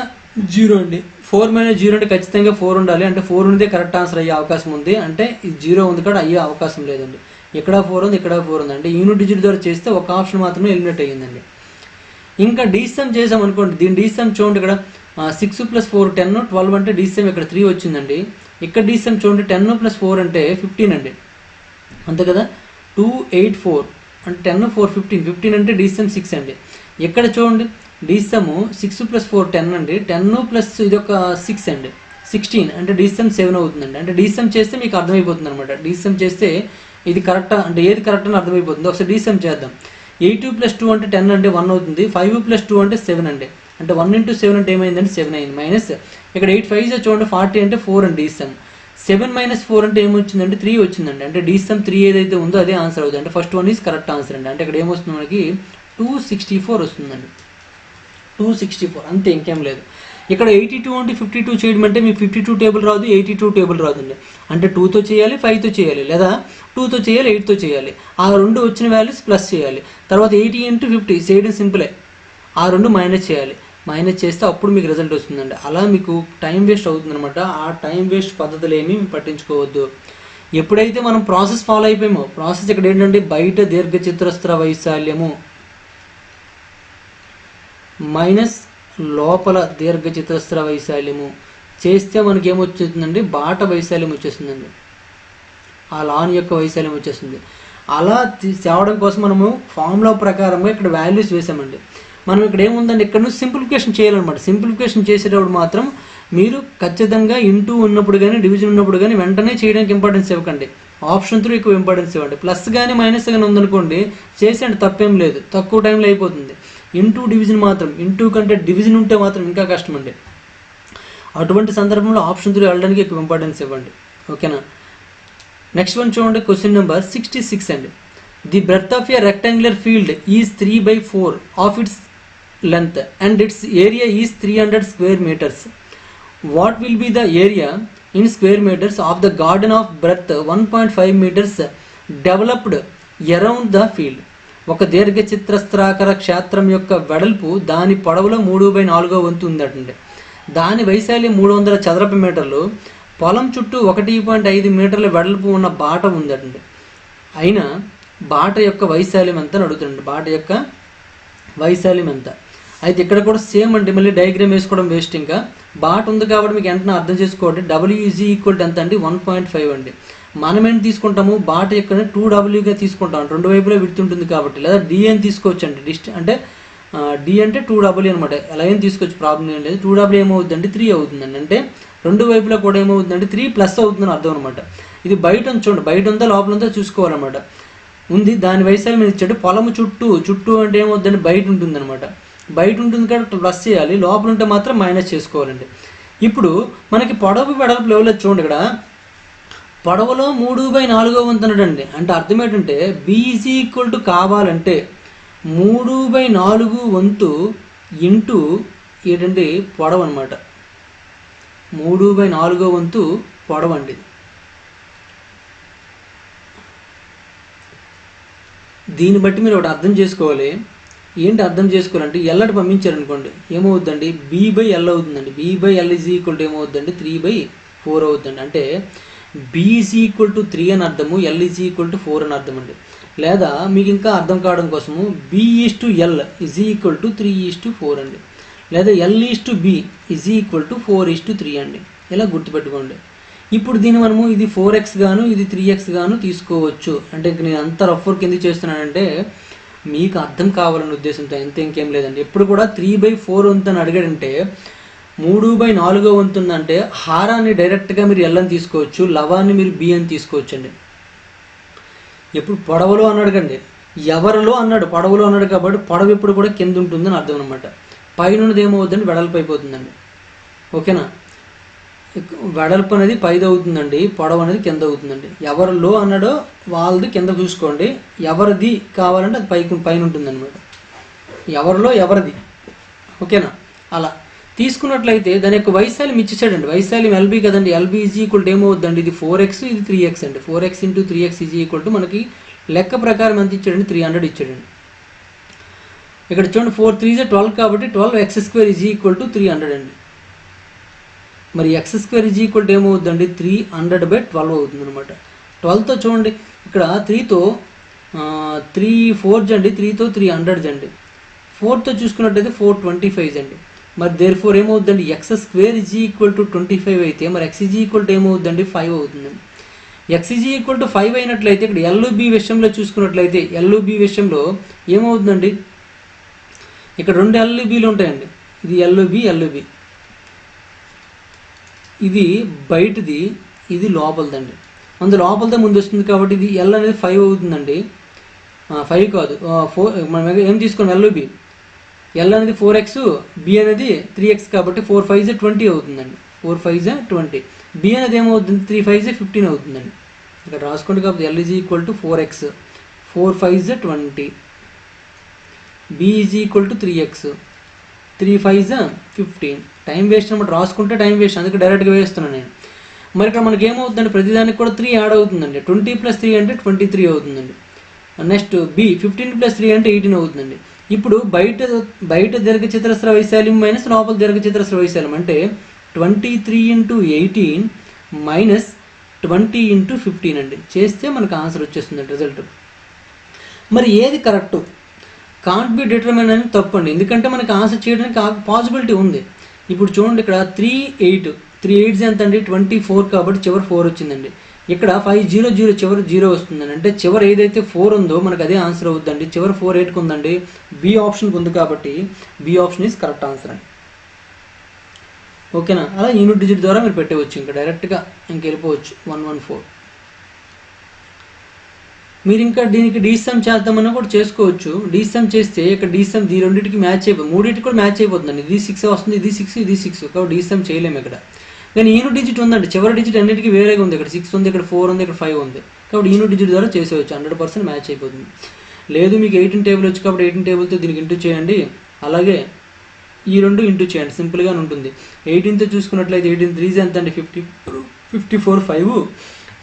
0 అండి. 4 - 0 అంటే ఖచ్చితంగా 4 ఉండాలి. అంటే 4 ఉంటే కరెక్ట్ ఆన్సర్ అయ్యే అవకాశం ఉంది. అంటే ఇది 0 ఉంది కూడా అయ్యే అవకాశం లేదండి. ఇక్కడ 4 ఉంది, ఇక్కడ 4 ఉంది. అంటే యూనిట్ డిజిట్ ద్వారా చేస్తే ఒక ఆప్షన్ మాత్రమే ఎలిమినేట్ అయ్యిందండి. ఇంకా డీసమ్ చేసాం అనుకోండి, దీని డీసమ్ చూడండి, ఇక్కడ 6 + 4 10 12 అంటే డీసమ్ ఇక్కడ 3 వచ్చిందండి. ఇక్కడ డీసమ్ చూడండి 10 + 4 అంటే 15 అండి. అంతే కదా. 284 అంటే 10 4 15 అంటే డీసమ్ 6 అండి. ఇక్కడ చూడండి డీసమ్ 6 + 4 10 అండి, 10 ప్లస్ ఇది ఒక 6 అండి 16 అంటే డీసమ్ 7 అవుతుందండి. అంటే డీసమ్ చేస్తే మీకు అర్థమైపోతుంది అనమాట. డీసమ్ చేస్తే ఇది కరెక్టా అంటే ఏది కరెక్ట్ అని అర్థమైపోతుంది. ఒకసారి డీసమ్ చేద్దాం. 8 + 2 అంటే 10 అంటే 1 అవుతుంది. 5 + 2 అంటే 7 అండి. అంటే 1 × 7 అంటే ఏమైందంటే 7 అయింది. మైనస్ ఇక్కడ 8 5 చూడండి 40 అంటే 4 అండి డీసమ్. 7 - 4 అంటే ఏమొచ్చిందంటే 3 వచ్చిందండి. అంటే డీసమ్ 3 ఏదైతే ఉందో అదే ఆన్సర్ అవుతుంది. అంటే first one is correct answer అండి. అంటే ఇక్కడ ఏమొస్తుంది మనకి 264 వస్తుందండి. 264 అంతే, ఇంకేం లేదు. ఇక్కడ 82 అంటే 52 చేయడం అంటే మీకు 52 టేబుల్ రాదు, 82 టేబుల్ రాదండి. అంటే 2తో చేయాలి, 5తో చేయాలి, లేదా 2తో చేయాలి, 8తో చేయాలి. ఆ రెండు వచ్చిన వాల్యూస్ ప్లస్ చేయాలి. తర్వాత 80 × 50 చేయడం సింపులే. ఆ రెండు మైనస్ చేయాలి. మైనస్ చేస్తే అప్పుడు మీకు రిజల్ట్ వస్తుందండి. అలా మీకు టైం వేస్ట్ అవుతుందన్నమాట. ఆ టైం వేస్ట్ పద్ధతులు ఏమీ పట్టించుకోవద్దు. ఎప్పుడైతే మనం ప్రాసెస్ ఫాలో అయిపోయామో, ప్రాసెస్ ఇక్కడ ఏంటంటే బయట దీర్ఘచతురస్ర వైశాల్యము మైనస్ లోపల దీర్ఘచతురస్ర వైశాల్యము చేస్తే మనకి ఏమొచ్చేస్తుందండి, బాట వైశాల్యం వచ్చేస్తుందండి. ఆ లాన్ యొక్క వైశాల్యం వచ్చేస్తుంది. అలా తేవడం కోసం మనము ఫార్ములా ప్రకారంగా ఇక్కడ వాల్యూస్ వేసామండి. మనం ఇక్కడ ఏముందండి, ఇక్కడ నుంచి సింప్లిఫికేషన్ చేయాలన్నమాట. సింప్లిఫికేషన్ చేసేటప్పుడు మాత్రం మీరు ఖచ్చితంగా ఇంటూ ఉన్నప్పుడు కానీ డివిజన్ ఉన్నప్పుడు కానీ వెంటనే చేయడానికి ఇంపార్టెన్స్ ఇవ్వకండి. ఆప్షన్ 3 ఎక్కువ ఇంపార్టెన్స్ ఇవ్వండి. ప్లస్ కానీ మైనస్ కానీ ఉందనుకోండి చేసేయండి, తప్పేం లేదు, తక్కువ టైంలో అయిపోతుంది. ఇంటూ డివిజన్ మాత్రం, ఇంటూ కంటే డివిజన్ ఉంటే మాత్రం ఇంకా కష్టం అండి. అటువంటి సందర్భంలో ఆప్షన్ 3 వెళ్ళడానికి ఎక్కువ ఇంపార్టెన్స్ ఇవ్వండి. ఓకేనా. నెక్స్ట్ వన్ చూడండి, క్వశ్చన్ నెంబర్ 66 అండి. The breadth of a rectangular field is 3/4 of it's length and its area is 300 square meters. What will be the area in square meters of the garden of breadth 1.5 meters developed around the field? ఒక దీర్ఘచతురస్రాకార క్షేత్రం యొక్క వెడల్పు దాని పొడవులో 3/4 వంతు ఉందటండి. దాని వైశాల్యం 300 చదరపు మీటర్లు. పొలం చుట్టూ 1.5 మీటర్ల వెడల్పు ఉన్న బాట ఉందటండి. అయినా బాట యొక్క వైశాల్యం ఎంత అని అడుగుతుందండి. బాట యొక్క వైశాల్యం ఎంత? అయితే ఇక్కడ కూడా సేమ్ అండి, మళ్ళీ డయాగ్రామ్ వేసుకోవడం వేస్ట్. ఇంకా బాట్ ఉంది కాబట్టి మీకు వెంటనే అర్థం చేసుకోండి. W = ఎంత అండి, 1.5 అండి. మనం ఏంటి తీసుకుంటాము, బాట్ యొక్క 2W తీసుకుంటాం, రెండు వైపులా విడుతుంటుంది కాబట్టి. లేదా D అని తీసుకోవచ్చు అండి. అంటే D అంటే 2W అనమాట. ఎలా ఏం తీసుకోవచ్చు, ప్రాబ్లం ఏం లేదు. 2W ఏమవుతుందండి, 3 అవుతుందండి. అంటే రెండు వైపులా కూడా ఏమవుతుందండి, 3 ప్లస్ అవుతుందని అర్థం అనమాట. ఇది బయట చూడండి, బయట ఉందా లోపల ఉందా చూసుకోవాలన్నమాట. ఉంది, దాని వైశాల్యం ఇచ్చాడు. పొలము చుట్టూ అంటే ఏమవుతుందండి, బయట ఉంటుంది అనమాట. బయట ఉంటుంది కాబట్టి ప్లస్ చేయాలి, లోపల ఉంటే మాత్రం మైనస్ చేసుకోవాలండి. ఇప్పుడు మనకి పొడవు వెడల్పు లెవెల్ చూడండి. ఇక్కడ పొడవులో 3/4 వంతు అన్నాడండి. అంటే అర్థం ఏంటంటే B = కావాలంటే 3/4 వంతు ఇంటూ ఏంటంటే పొడవు అనమాట. 3/4 వంతు పొడవు అండి. దీన్ని బట్టి మీరు ఒకటి అర్థం చేసుకోవాలి. ఏంటి అర్థం చేసుకోవాలంటే ఎల్లటి పంపించారనుకోండి ఏమవుతుందండి, B/L అవుతుందండి. B/L = ఏమవుతుందండి, 3/4 అవుతుందండి. అంటే B = 3 అని అర్థము, L = 4 అని అర్థం అండి. లేదా మీకు ఇంకా అర్థం కావడం కోసము B/L = 3/4 అండి. లేదా L/B = 4/3 అండి. ఇలా గుర్తుపెట్టుకోండి. ఇప్పుడు దీన్ని మనము ఇది 4x గాను ఇది 3x గాను తీసుకోవచ్చు. అంటే ఇంక నేను అంత రఫ్ వర్క్ ఎందుకు చేస్తున్నానంటే మీకు అర్థం కావాలనే ఉద్దేశంతో, ఎంత ఇంకేం లేదండి. ఎప్పుడు కూడా 3/4 వంతు అని అడిగాడంటే 3/4 వంతు ఉందంటే హారాన్ని డైరెక్ట్గా మీరు L అని తీసుకోవచ్చు, లవాన్ని మీరు B అని తీసుకోవచ్చు అండి. ఎప్పుడు పొడవులో అని అడగండి, ఎవరిలో అన్నాడు, పొడవులో అన్నాడు కాబట్టి పొడవు ఎప్పుడు కూడా కింద ఉంటుందని అర్థం అనమాట. పైన ఉన్నది ఏమవుతుందండి, వెడల్పు అయిపోతుందండి. ఓకేనా. వెడల్పు అనేది పైది అవుతుందండి, పొడవు అనేది కింద అవుతుందండి. ఎవరిలో అన్నాడో వాళ్ళది కింద చూసుకోండి, ఎవరిది కావాలంటే అది పైన ఉంటుంది అనమాట. ఎవరిలో ఎవరిది. ఓకేనా. అలా తీసుకున్నట్లయితే దాని యొక్క వైశాల్యం ఇచ్చేసాడండి. వైశాల్యం LB కదండి. LB = ఏమవుతుందండి, ఇది 4x ఇది 3x అండి. 4x × 3x = మనకి లెక్క ప్రకారం ఎంత ఇచ్చాడండి, 300 ఇచ్చాడండి. ఇక్కడ చూడండి 4 3 = 12 కాబట్టి 12x² = 300 అండి. మరి x² = ఏమవుతుందండి, 300/12 అవుతుంది అనమాట. 12తో చూడండి, ఇక్కడ 3తో 3 4 అండి, 3తో 300 అండి. 4తో చూసుకున్నట్టయితే 425 అండి. మరి దేర్ఫోర్ ఏమవుతుందండి, x² = 25 అయితే మరి x ఏమవుతుందండి, 5 అవుతుందండి. ఎక్స్ ఈజ్ ఈక్వల్ టు 5 అయినట్లయితే ఇక్కడ ఎల్బి విషయంలో చూసుకున్నట్లయితే ఎల్బి విషయంలో ఏమవుతుందండి, ఇక్కడ 2 ఎల్బీలు ఉంటాయండి. ఇది ఎల్బి, ఇది బయటది, ఇది లోపలదండి. లోపలదే ముందు వస్తుంది కాబట్టి ఇది ఎల్ అనేది 5 అవుతుందండి. 5 కాదు 4, మనం ఏం తీసుకోండి ఎల్బి, ఎల్ అనేది 4x, బి అనేది 3x కాబట్టి 4 5 20 అవుతుందండి. 4 5 20. బి అనేది ఏమవుతుంది, 3 5 15 అవుతుందండి. ఇక్కడ రాసుకోండి కాబట్టి L is equal to 4x, 4 5 20, B is equal to 3x, 3 5 15. Time waste అనమాట, రాసుకుంటే టైం వేస్ట్, అందుకే డైరెక్ట్గా వేస్తున్నాను నేను. మరి ఇక్కడ మనకి ఏమవుతుందండి, ప్రతిదానికి కూడా 3 యాడ్ అవుతుందండి. 20 + 3 అంటే 23 అవుతుందండి. నెక్స్ట్ బి 15 + 3 అంటే 18 అవుతుందండి. ఇప్పుడు బయట దీర్ఘచతురస్ర వైశాల్యం మైనస్ లోపల దీర్ఘచతురస్ర వైశాల్యం అంటే 23 × 18 మైనస్ 20 × 15 అండి. చేస్తే మనకు ఆన్సర్ వచ్చేస్తుంది రిజల్ట్. మరి ఏది కరెక్ట్, కాంట్ బి డిటర్మైన్ అని తప్పండి, ఎందుకంటే మనకి ఆన్సర్ చేయడానికి పాసిబిలిటీ ఉంది. ఇప్పుడు చూడండి ఇక్కడ 3 8 ఎంత అండి, 24 కాబట్టి చివరి 4 వచ్చిందండి. ఇక్కడ 5 0 0 చివరి 0 వస్తుందండి, అంటే చివరి ఏదైతే 4 ఉందో మనకు అదే ఆన్సర్ అవుతుందండి. చివరి 4 8కి ఉందండి, బి ఆప్షన్కి ఉంది కాబట్టి B option is correct answer అండి. ఓకేనా, అలా యూనిట్ డిజిట్ ద్వారా మీరు పెట్టవచ్చు, ఇంకా డైరెక్ట్గా వెళ్ళిపోవచ్చు 114. మీరు ఇంకా దీనికి డీసమ్ చేద్దామన్నా కూడా చేసుకోవచ్చు. డీసమ్ చేస్తే ఇక్కడ డీసమ్ ఈ రెండింటికి మ్యాచ్ అయిపోతుంది, మూడింటికి కూడా మ్యాచ్ అయిపోతుందండి. ఇది 6 వస్తుంది, ఇది 6 ఇది 6, కాబట్టి డీసమ్ చేయలేము ఇక్కడ. కానీ యూనిట్ డిజిట్ ఉందండి, చివరి డిజిట్ అన్నిటికీ వేరేగా ఉంది. ఇక్కడ 6 ఉంది, ఇక్కడ 4 ఉంది, ఇక్కడ 5 ఉంది, కాబట్టి యూనిట్ డిజిట్ ద్వారా చేసేవచ్చు, 100% మ్యాచ్ అయిపోతుంది. లేదు మీకు 18 టేబుల్ వచ్చి కాబట్టి 18 టేబుల్తో దీనికి ఇంటూ చేయండి, అలాగే ఈ 2 ఇంటూ చేయండి, సింపుల్గానే ఉంటుంది. 18తో చూసుకున్నట్లయితే 18 3 ఎంత అండి, 54 5,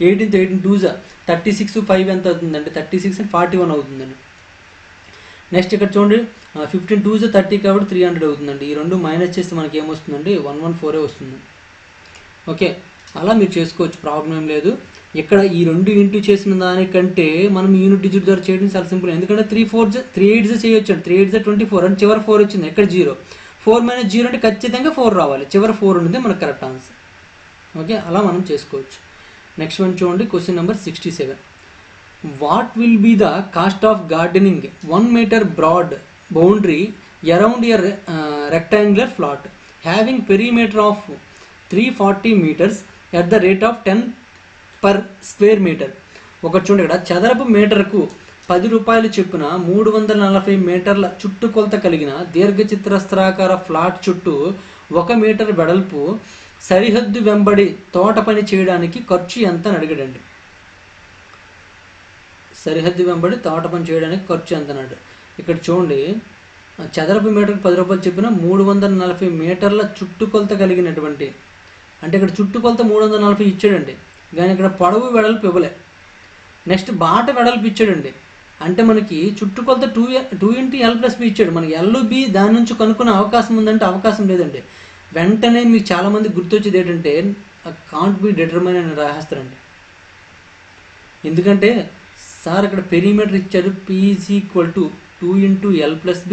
18తో 18 2 36, 5 ఎంత అవుతుందండి, 36 and 41 అవుతుందండి. నెక్స్ట్ ఇక్కడ చూడండి 15 2 30 కాబట్టి 300 అవుతుందండి. ఈ 2 మైనస్ చేస్తే మనకి ఏమొస్తుందండి, 114 వస్తుంది. ఓకే, అలా మీరు చేసుకోవచ్చు, ప్రాబ్లం ఏం లేదు. ఇక్కడ ఈ 2 ఇంటూ చేసిన దానికంటే మనం యూనిట్ డిజిట్ ద్వారా చేయడం చాలా సింపుల్, ఎందుకంటే 3 8 చేయొచ్చు అండి. 3 8 24 అంటే చివరి 4 వచ్చింది, ఎక్కడ 0, 4 - 0 అంటే ఖచ్చితంగా 4 రావాలి, చివరి 4 ఉన్నది మనకు కరెక్ట్ ఆన్సర్. ఓకే, అలా మనం చేసుకోవచ్చు. నెక్స్ట్ వన్ చూడండి, question number 67. What will be the cost of gardening 1 meter broad boundary around a rectangular plot having perimeter of 340 meters at the rate of 10 per square meter. ఒకటి చూడండి, ఇక్కడ చదరపు మీటర్కు 10 రూపాయలు చొప్పున 340 మీటర్ల చుట్టుకొలత కలిగిన దీర్ఘచతురస్రాకార ఫ్లాట్ చుట్టూ 1 మీటర్ వెడల్పు సరిహద్దు వెంబడి తోట పని చేయడానికి ఖర్చు ఎంత అని అడిగాడండి. సరిహద్దు వెంబడి తోట పని చేయడానికి ఖర్చు ఎంత అన్నాడు. ఇక్కడ చూడండి, చదరపు మీటర్కి 10 రూపాయలు చెప్పిన 340 మీటర్ల చుట్టుకొలత కలిగినటువంటి, అంటే ఇక్కడ చుట్టుకొలత 340 ఇచ్చాడండి, కానీ ఇక్కడ పొడవు వెడల్పు ఇవ్వలే. నెక్స్ట్ బాట వెడల్పు ఇచ్చాడండి, అంటే మనకి చుట్టుకొలత 2 × L+B ఇచ్చాడు. మనకి LB దాని నుంచి కనుక్కునే అవకాశం ఉందంటే అవకాశం లేదండి. వెంటనే మీకు చాలామంది గుర్తొచ్చేది ఏంటంటే కాంట్ బి డిటర్మైన్ అని రాసేస్తారండి. ఎందుకంటే సార్ ఇక్కడ పెరిమీటర్ ఇచ్చారు, P is equal to 2 × L+B,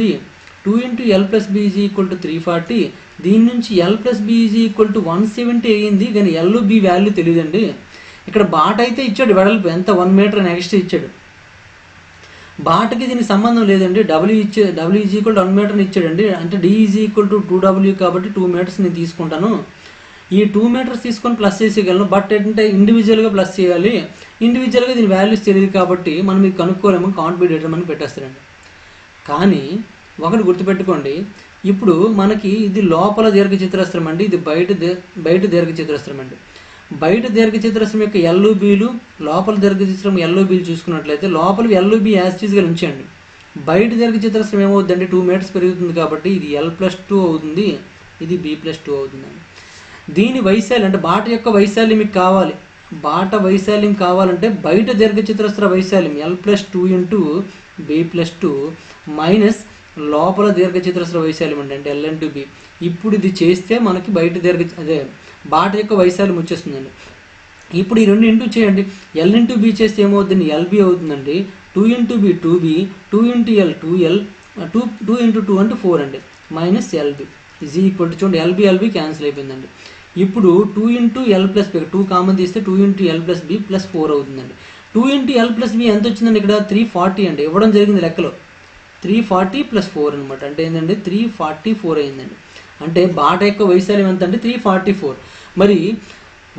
2 × L+B is equal to 340. దీని నుంచి L+B ఈజ్ ఈక్వల్ టు 170 అయ్యింది, కానీ LB వాల్యూ తెలియదండి. ఇక్కడ బాట అయితే ఇచ్చాడు, వెడల్పు ఎంత 1 meter అని ఎక్స్ట్రా ఇచ్చాడు. బాటకి దీనికి సంబంధం లేదండి, W is equal to 1 meter అని ఇచ్చాడండి, అంటే D is equal to 2W కాబట్టి 2 meters నేను తీసుకుంటాను. ఈ 2 meters తీసుకొని ప్లస్ చేసేయగలను, బట్ ఏంటంటే ఇండివిజువల్గా ప్లస్ చేయాలి. ఇండివిజువల్గా దీని వాల్యూస్ తెలియదు కాబట్టి మనం ఇది కనుక్కోలేము, కాంట్ బి డిటర్మైన్ పెట్టేస్తారండి. కానీ ఒకటి గుర్తుపెట్టుకోండి, ఇప్పుడు మనకి ఇది లోపల దీర్ఘచతురస్రం అండి, ఇది బయట దీర్ఘచతురస్రం అండి. బయట దీర్ఘచతురస్రం యొక్క LBలు, లోపల దీర్ఘచతురస్రం LBలు చూసుకున్నట్లయితే లోపల LB యాస్టీస్గా ఉంచండి. బయట దీర్ఘచతురస్రం ఏమవుతుందంటే 2 meters పెరుగుతుంది కాబట్టి ఇది L+2 అవుతుంది, ఇది B+2 అవుతుందండి. దీని వైశాల్యం అంటే బాట యొక్క వైశాల్యం మీకు కావాలి. బాట వైశాల్యం కావాలంటే బయట దీర్ఘచతురస్ర వైశాల్యం L+2 × B+2 మైనస్ లోపల దీర్ఘచతురస్ర వైశాల్యం అంటే L × B. ఇప్పుడు ఇది చేస్తే మనకి బయట బాట యొక్క వైశాల్యం వచ్చేస్తుందండి. ఇప్పుడు ఈ 2 ఇంటూ చేయండి, L × B చేస్తే ఏమవుతుందండి, LB అవుతుందండి. 2 × B 2B, 2 × L 2L, 2 × 2 అంటే 4 అండి, minus LB is equal to చూడండి LB క్యాన్సిల్ అయిపోయిందండి. ఇప్పుడు 2 into L plus B, 2 common తీస్తే 2 into L plus B plus 4 అవుతుందండి. 2 ఇంటూ ఎల్ ప్లస్ బి ఎంత వచ్చిందండి ఇక్కడ 340 అండి, ఇవ్వడం జరిగింది లెక్కలో. 340 ప్లస్ 4 అనమాట, అంటే ఏంటంటే 344 అయిందండి. అంటే బాట యొక్క వైశాల్యం ఎంత అంటే 344. మరి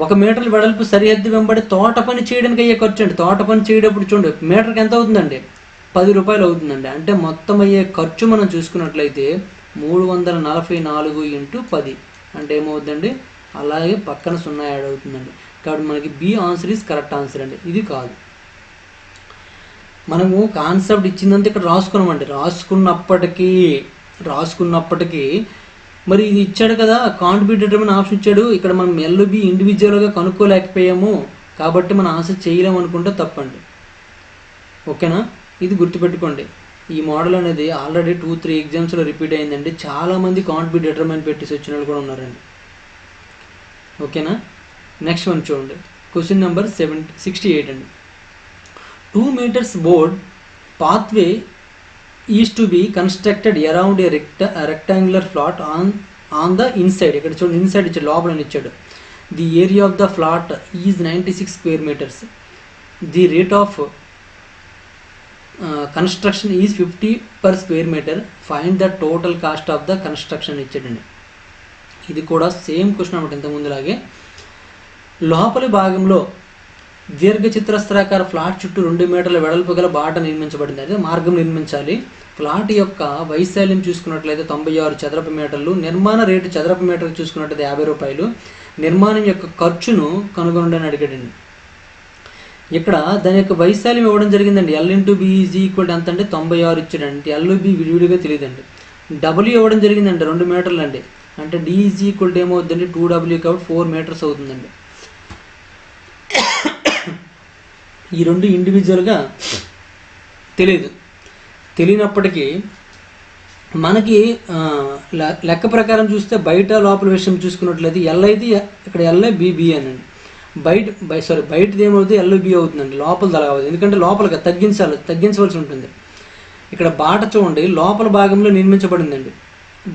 1 మీటర్ వెడల్పు సరిహద్దు వెంబడి తోట పని చేయడానికి అయ్యే ఖర్చు అండి. తోట పని చేయడప్పుడు చూడండి మీటర్కి ఎంత అవుతుందండి, 10 రూపాయలు అవుతుందండి. అంటే మొత్తం అయ్యే ఖర్చు మనం చూసుకున్నట్లయితే 344 ఇంటూ 10 అంటే ఏమవుతుందండి, అలాగే పక్కన 0 యాడ్ అవుతుందండి. కాబట్టి మనకి B answer is correct answer అండి, ఇది కాదు. మనము కాన్సెప్ట్ ఇచ్చిందంతా ఇక్కడ రాసుకున్నామండి. రాసుకున్నప్పటికీ మరి ఇది ఇచ్చాడు కదా, కాంట్ బి డిటర్మిన్ ఆప్షన్ ఇచ్చాడు. ఇక్కడ మనం ఎల్బి ఇండివిజువల్గా కనుక్కోలేకపోయాము కాబట్టి మనం ఆన్సర్ చేయలేము అనుకుంటే తప్పండి. ఓకేనా, ఇది గుర్తుపెట్టుకోండి. ఈ మోడల్ అనేది ఆల్రెడీ 2-3 ఎగ్జామ్స్లో రిపీట్ అయిందండి. చాలామంది కాంట్ బి డిటర్మిన్ పెట్టేసి వచ్చిన వాళ్ళు కూడా ఉన్నారండి. ఓకేనా, నెక్స్ట్ వన్ చూడండి. క్వశ్చన్ నెంబర్ 68 అండి. 2 meters board pathway is to be constructed around a rectangular plot on the inside. ఇక్కడ చూడండి ఇన్సైడ్ ఇచ్చాడు, లోపల ఇచ్చాడు. The area of the plot is 96 square meters. The rate of construction is 50 per square meter. Find the total cost of the construction ఇచ్చాడండి. ఇది కూడా same question అనమాట ఇంతకుముందులాగే. లోపలి భాగంలో దీర్ఘచతురస్రాకార ఫ్లాట్ చుట్టూ 2 మీటర్ల వెడల్పు గల బాట నిర్మించబడింది. అదే మార్గం నిర్మించాలి. ఫ్లాట్ యొక్క వైశాల్యం చూసుకున్నట్లయితే 96 చదరపు మీటర్లు. నిర్మాణ రేటు చదరపు మీటర్కి చూసుకున్నట్లయితే 50 రూపాయలు. నిర్మాణం యొక్క ఖర్చును కనుగొనండి అని అడిగాడండి. ఇక్కడ దాని యొక్క వైశాల్యం ఇవ్వడం జరిగిందండి. L into B is equal ఎంత అంటే 96 ఇచ్చాడండి. ఎల్ బి విడివిడిగా తెలియదండి. డబ్ల్యూ ఇవ్వడం జరిగిందండి 2 మీటర్లు అండి. అంటే డి ఈజ్ ఈక్వల్ టు ఏమవుతుందండి 2W కాబట్టి 4 meters అవుతుందండి. ఈ రెండు ఇండివిజువల్గా తెలియనప్పటికీ మనకి లెక్క ప్రకారం చూస్తే బయట లోపల విషయం చూసుకున్నట్లయితే ఎల్ అయితే ఇక్కడ ఎల్ఏ బి అనండి. బయటది ఏమవుతుంది ఎల్బి అవుతుందండి, లోపల తలగవద్దు. ఎందుకంటే లోపలికి తగ్గించవలసి ఉంటుంది. ఇక్కడ బాట చూడండి లోపల భాగంలో నిర్మించబడిందండి.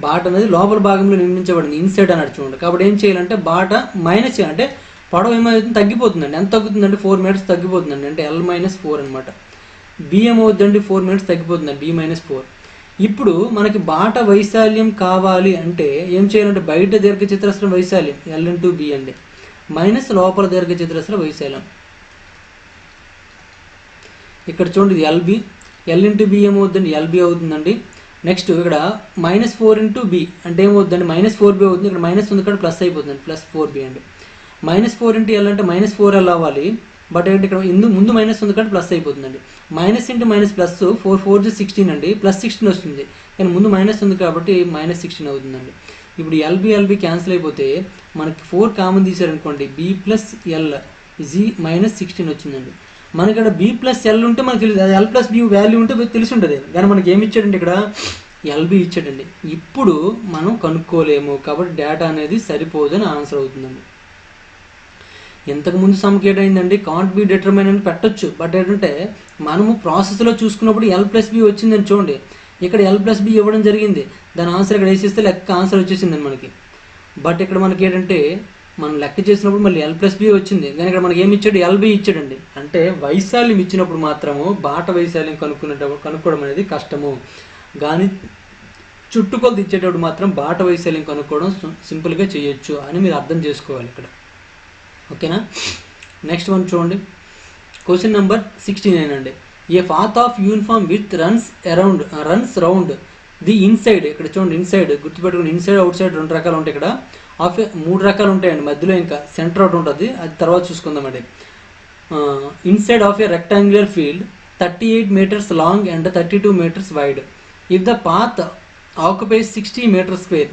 బాట అనేది లోపల భాగంలో నిర్మించబడింది, ఇన్సైడ్ అన్నట్టు చూడండి. కాబట్టి ఏం చేయాలంటే బాట మైనస్ అంటే పొడవు ఏమవుతుంది తగ్గిపోతుందండి. ఎంత తగ్గుతుందండి 4 meters తగ్గిపోతుందండి. అంటే L-4 అనమాట. బి ఏమవుతుందండి 4 meters తగ్గిపోతుందండి, B-4. ఇప్పుడు మనకి బాట వైశాల్యం కావాలి అంటే ఏం చేయాలంటే బయట దీర్ఘచతురస్రం వైశాల్యం ఎల్ ఇంటూ బి అండి, మైనస్ లోపల దీర్ఘచతురస్రం వైశాల్యం. ఇక్కడ చూడండి ఇది ఎల్బి, ఎల్ ఇంటూ బి ఏమవుతుందండి ఎల్బి అవుతుందండి. నెక్స్ట్ ఇక్కడ -4 ఇంటూ బి అంటే ఏమవుతుందండి -4b అవుతుంది. ఇక్కడ మైనస్ ఉంది ఇక్కడ ప్లస్ అయిపోతుందండి, +4b అండి. -4 ఇంటూ ఎల్ అంటే -4L అవ్వాలి. బట్ ఏంటి ఇక్కడ ముందు మైనస్ ఉంది కాబట్టి ప్లస్ అయిపోతుందండి. మైనస్ ఇంటూ మైనస్ ప్లస్ 4 4 16 అండి, +16 వస్తుంది. కానీ ముందు మైనస్ ఉంది కాబట్టి -16 అవుతుందండి. ఇప్పుడు ఎల్బి క్యాన్సిల్ అయిపోతే మనకి 4 కామన్ తీసారనుకోండి, బి ప్లస్ ఎల్ ఇది -16 వచ్చిందండి. మనకి ఇక్కడ బి ప్లస్ ఎల్ ఉంటే మనకు తెలియదు, అది ఎల్ ప్లస్ బి వాల్యూ ఉంటే తెలిసి ఉంటుంది. కానీ మనకి ఏమి ఇచ్చాడండి ఇక్కడ ఎల్బి ఇచ్చాడండి. ఇప్పుడు మనం కనుక్కోలేము కాబట్టి డేటా అనేది సరిపోదని ఆన్సర్ అవుతుందండి. ఇంతకుముందు సమ్కి ఏటైందండి కాంట్ బి డిటర్మైన్ అని పెట్టొచ్చు. బట్ ఏంటంటే మనము ప్రాసెస్లో చూసుకున్నప్పుడు L+B వచ్చిందని చూడండి. ఇక్కడ L+B ఇవ్వడం జరిగింది, దాని ఆన్సర్ ఇక్కడ వేసేస్తే లెక్క ఆన్సర్ వచ్చేసిందండి మనకి. బట్ ఇక్కడ మనకి ఏంటంటే మనం లెక్క చేసినప్పుడు మళ్ళీ L+B వచ్చింది, కానీ ఇక్కడ మనకి ఏమి ఇచ్చాడు LB ఇచ్చాడండి. అంటే వైశాల్యం ఇచ్చినప్పుడు మాత్రము బాట వైశాల్యం కనుక్కోవడం అనేది కష్టము. కానీ చుట్టుకొలత ఇచ్చేటప్పుడు మాత్రం బాట వైశాల్యం కనుక్కోవడం సింపుల్గా చేయొచ్చు అని మీరు అర్థం చేసుకోవాలి ఇక్కడ. ఓకేనా, నెక్స్ట్ వన్ చూడండి. క్వశ్చన్ నెంబర్ 69 అండి. A path of uniform width runs round the inside. ఇక్కడ చూడండి ఇన్సైడ్ గుర్తుపెట్టుకుని, ఇన్సైడ్ అవుట్ సైడ్ 2 రకాలు ఉంటాయి. ఇక్కడ 3 రకాలు ఉంటాయండి, మధ్యలో ఇంకా సెంటర్ అవుట్ ఉంటుంది, అది తర్వాత చూసుకుందామండి. Inside of a rectangular field 38 meters long and 32 meters wide. If the path occupies 60 meters square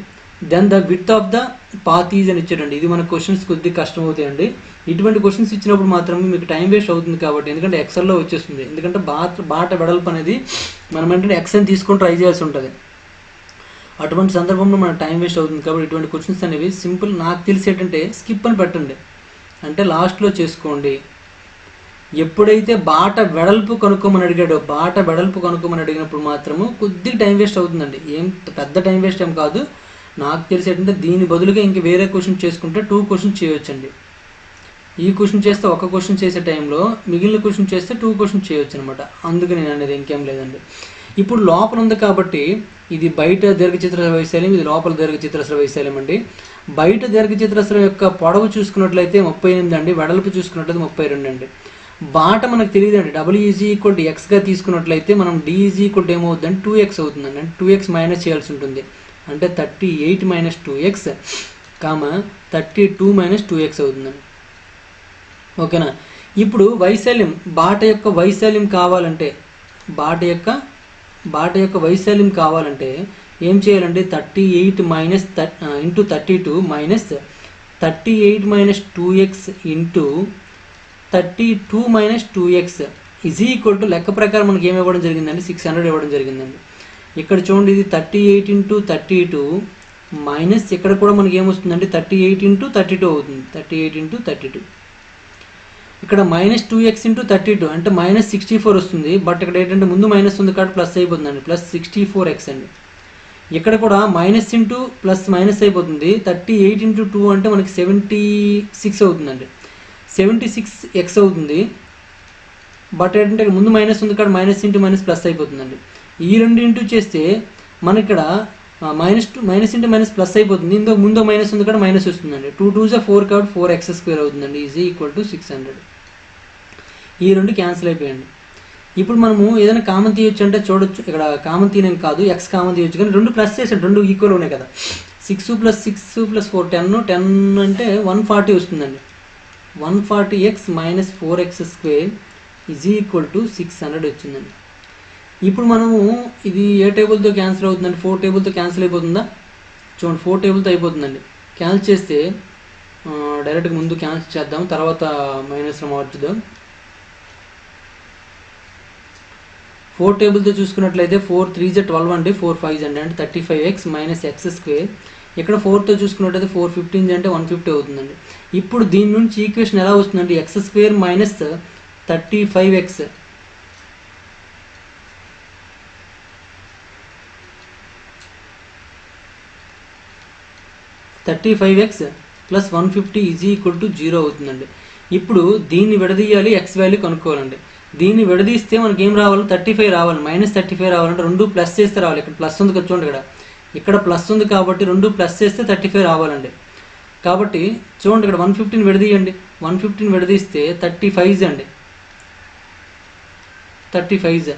then the width of the path is అని ఇచ్చాడండి. ఇది మన క్వశ్చన్స్ కొద్దిగా కష్టం అవుతాయండి. ఇటువంటి క్వశ్చన్స్ ఇచ్చినప్పుడు మాత్రం మీకు టైం వేస్ట్ అవుతుంది కాబట్టి, ఎందుకంటే ఎక్సెల్లో వచ్చేస్తుంది. ఎందుకంటే బాట వెడల్పు అనేది మనం ఏంటంటే ఎక్సెల్ తీసుకొని ట్రై చేయాల్సి ఉంటుంది. అటువంటి సందర్భంలో మన టైం వేస్ట్ అవుతుంది కాబట్టి ఇటువంటి క్వశ్చన్స్ అనేవి సింపుల్ నాకు తెలిసి ఏంటంటే స్కిప్ అని పెట్టండి, అంటే లాస్ట్లో చేసుకోండి. ఎప్పుడైతే బాట వెడల్పు కనుక్కోమని అడిగాడో, బాట వెడల్పు కనుక్కోమని అడిగినప్పుడు మాత్రము కొద్దిగా టైం వేస్ట్ అవుతుందండి. ఏం పెద్ద టైం వేస్ట్ ఏం కాదు, నాకు తెలిసి ఏంటంటే దీని బదులుగా ఇంక వేరే క్వశ్చన్ చేసుకుంటే 2 క్వశ్చన్స్ చేయొచ్చండి. ఈ క్వశ్చన్ చేస్తే ఒక క్వశ్చన్ చేసే టైంలో మిగిలిన క్వశ్చన్ చేస్తే 2 క్వశ్చన్ చేయొచ్చు అనమాట. అందుకు నేను అనేది ఇంకేం లేదండి. ఇప్పుడు లోపల ఉంది కాబట్టి ఇది బయట దీర్ఘచతురస్ర వైశాల్యం, ఇది లోపల దీర్ఘచతురస్ర వైశాల్యం అండి. బయట దీర్ఘచతురస్రం యొక్క పొడవు చూసుకున్నట్లయితే 38 అండి, వెడల్పు చూసుకున్నట్లయితే 32 అండి. బాట మనకు తెలియదండి. డబ్ల్యూ ఈజ్ ఈక్వల్ టు ఎక్స్గా తీసుకున్నట్లయితే మనం డి ఈజ్ ఈక్వల్ టు ఏమవుతుందండి 2x అవుతుందండి. అంటే 2x మైనస్ చేయాల్సి ఉంటుంది. అంటే 38 మైనస్ 2x, 32 మైనస్ 2x అవుతుందండి. ఓకేనా. ఇప్పుడు వైశాల్యం, బాట యొక్క వైశాల్యం కావాలంటే ఏం చేయాలంటే 38 minus into 32 minus 38 minus 2x into 32 minus 2x is equal to లెక్క ప్రకారం మనకి ఏమి ఇవ్వడం జరిగిందండి 600 ఇవ్వడం జరిగిందండి. ఇక్కడ చూడండి ఇది 38 ఇంటూ 32 మైనస్ ఇక్కడ కూడా మనకి ఏమొస్తుందండి 38 ఇంటూ 32 అవుతుంది. 38 ఇంటూ 32 ఇక్కడ మైనస్ 2x ఇంటూ 32 అంటే మైనస్ 64 వస్తుంది. బట్ ఇక్కడ ఏంటంటే ముందు మైనస్ ఉంది కాబట్టి ప్లస్ అయిపోతుందండి, ప్లస్ 64x అండి. ఇక్కడ కూడా మైనస్ ఇంటూ ప్లస్ మైనస్ అయిపోతుంది. 38 ఇంటూ 2 అంటే మనకి 76 అవుతుందండి, 76x అవుతుంది. బట్ ఏంటంటే ముందు మైనస్ ఉంది కాబట్టి మైనస్ ఇంటూ మైనస్ ప్లస్ అయిపోతుందండి. ఈ రెండు ఇంటూ చేస్తే మనకి ఇక్కడ మైనస్ ఇంటూ మైనస్ ప్లస్ అయిపోతుంది. ఇందుకు ముందు మైనస్ ఉంది కాబట్టి మైనస్ వస్తుందండి. 2 2 4 కాబట్టి 4x² అవుతుందండి, ఈజ్ ఈక్వల్ టు 600. ఈ రెండు క్యాన్సిల్ అయిపోయండి. ఇప్పుడు మనము ఏదైనా కామన్ తీయొచ్చు అంటే చూడొచ్చు. ఇక్కడ కామన్ తీయడం కాదు, ఎక్స్ కామన్ తీయొచ్చు, కానీ రెండు ప్లస్ చేసాడు, రెండు ఈక్వల్ ఉన్నాయి కదా. 6 + 6 + 4 10 అంటే 140 వస్తుందండి. 140x minus 4x² is equal to 600 వచ్చిందండి. ఇప్పుడు మనము ఇది ఏ టేబుల్తో క్యాన్సిల్ అవుతుందండి, 4 టేబుల్తో క్యాన్సిల్ అయిపోతుందా చూడండి. 4 టేబుల్తో అయిపోతుందండి. క్యాన్సిల్ చేస్తే డైరెక్ట్గా ముందు క్యాన్సిల్ చేద్దాం, తర్వాత మైనస్లో మార్చుదాం. 4 టేబుల్తో చూసుకున్నట్లయితే 4 3 12 అండి, 4 5 అండి, అంటే 35x మైనస్ x². ఇక్కడ 4తో చూసుకున్నట్లయితే 4 15 అంటే 150 అవుతుందండి. ఇప్పుడు దీని నుంచి ఈక్వేషన్ ఎలా వస్తుందండి, x² minus 35x 35x plus 150 is equal to 0 అవుతుందండి. ఇప్పుడు దీన్ని విడదీయాలి, ఎక్స్ వాల్యూ కనుక్కోవాలండి. దీన్ని విడదీస్తే మనకి ఏం రావాలి, 35 రావాలి, మైనస్ 35 రావాలంటే రెండు ప్లస్ చేస్తే రావాలి. ఇక్కడ ప్లస్ ఉంది కదా చూడండి, ఇక్కడ ప్లస్ ఉంది కాబట్టి రెండు ప్లస్ చేస్తే 35 రావాలండి. కాబట్టి చూడండి ఇక్కడ 150ని విడదీయండి, 150ని విడదీస్తే 35 అండి, 35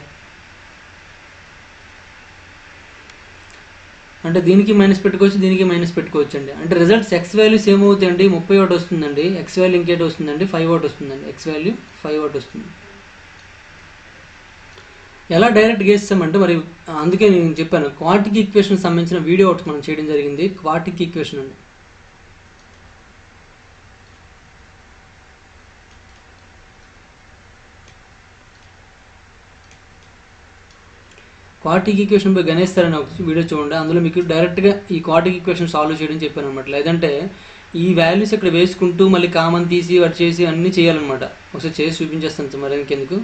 అంటే దీనికి మైనస్ పెట్టుకోవచ్చు, దీనికి మైనస్ పెట్టుకోవచ్చు అండి. అంటే రిజల్ట్స్ ఎక్స్ వాల్యూస్ ఏమవుతాయండి, 31 వస్తుందండి. ఎక్స్ వాల్యూ ఇంకేటి వస్తుందండి, 5 వస్తుందండి. ఎక్స్ వాల్యూ 5 వస్తుంది. ఎలా డైరెక్ట్ గేస్తామంటే మరి అందుకే నేను చెప్పాను, క్వాడ్రాటిక్ ఈక్వేషన్ సంబంధించిన వీడియో ఒకటి మనం చేయడం జరిగింది. క్వాడ్రాటిక్ ఈక్వేషన్ అండి. Quadratic equation by Ganesh sir అని ఒక వీడియో చూడండి. అందులో మీకు డైరెక్ట్గా ఈ క్వాడ్రాటిక్ ఈక్వేషన్ సాల్వ్ చేయడం చెప్పాను అనమాట. లేదంటే ఈ వాల్యూస్ ఇక్కడ వేసుకుంటూ మళ్ళీ కామన్ తీసి వాటి చేసి అన్నీ చేయాలన్నమాట. ఒకసారి చేసి చూపించేస్తాను, మరి ఇంకెందుకు,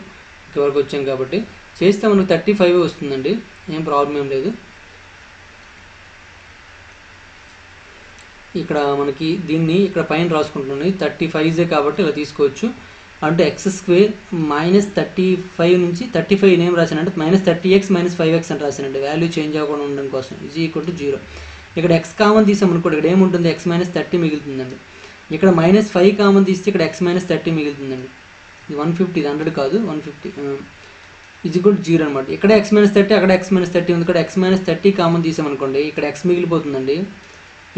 ఇక్కడివరకు వచ్చాం కాబట్టి. చేస్తే మనకు 35 వస్తుందండి, ఏం ప్రాబ్లం ఏం లేదు. ఇక్కడ మనకి దీన్ని ఇక్కడ పైన రాసుకుంటున్నాను, 35 కాబట్టి ఇలా తీసుకోవచ్చు. అంటే x² మైనస్ 35 నుంచి 35 ఏం రాశానంటే మైనస్ 30x మైనస్ 5x అని రాశానండి, వాల్యూ చేంజ్ అవ్వకుండా ఉండడం కోసం. Is equal to 0. ఇక్కడ x కామన్ తీసామనుకోండి, ఇక్కడ ఏముంటుంది, x మైనస్ 30 మిగులుతుందండి. ఇక్కడ మైనస్ 5 కామన్ తీస్తే ఇక్కడ x మైనస్ 30 మిగులుతుందండి. ఇది 150, ఇది 100 కాదు, 150 ఈజ్ ఈక్వల్ టు 0 అనమాట. ఇక్కడ x మైనస్ 30, అక్కడ x మైనస్ 30 ఉంది. ఇక్కడ x మైనస్ 30 కామన్ తీసామనుకోండి, ఇక్కడ x మిగిలిపోతుందండి,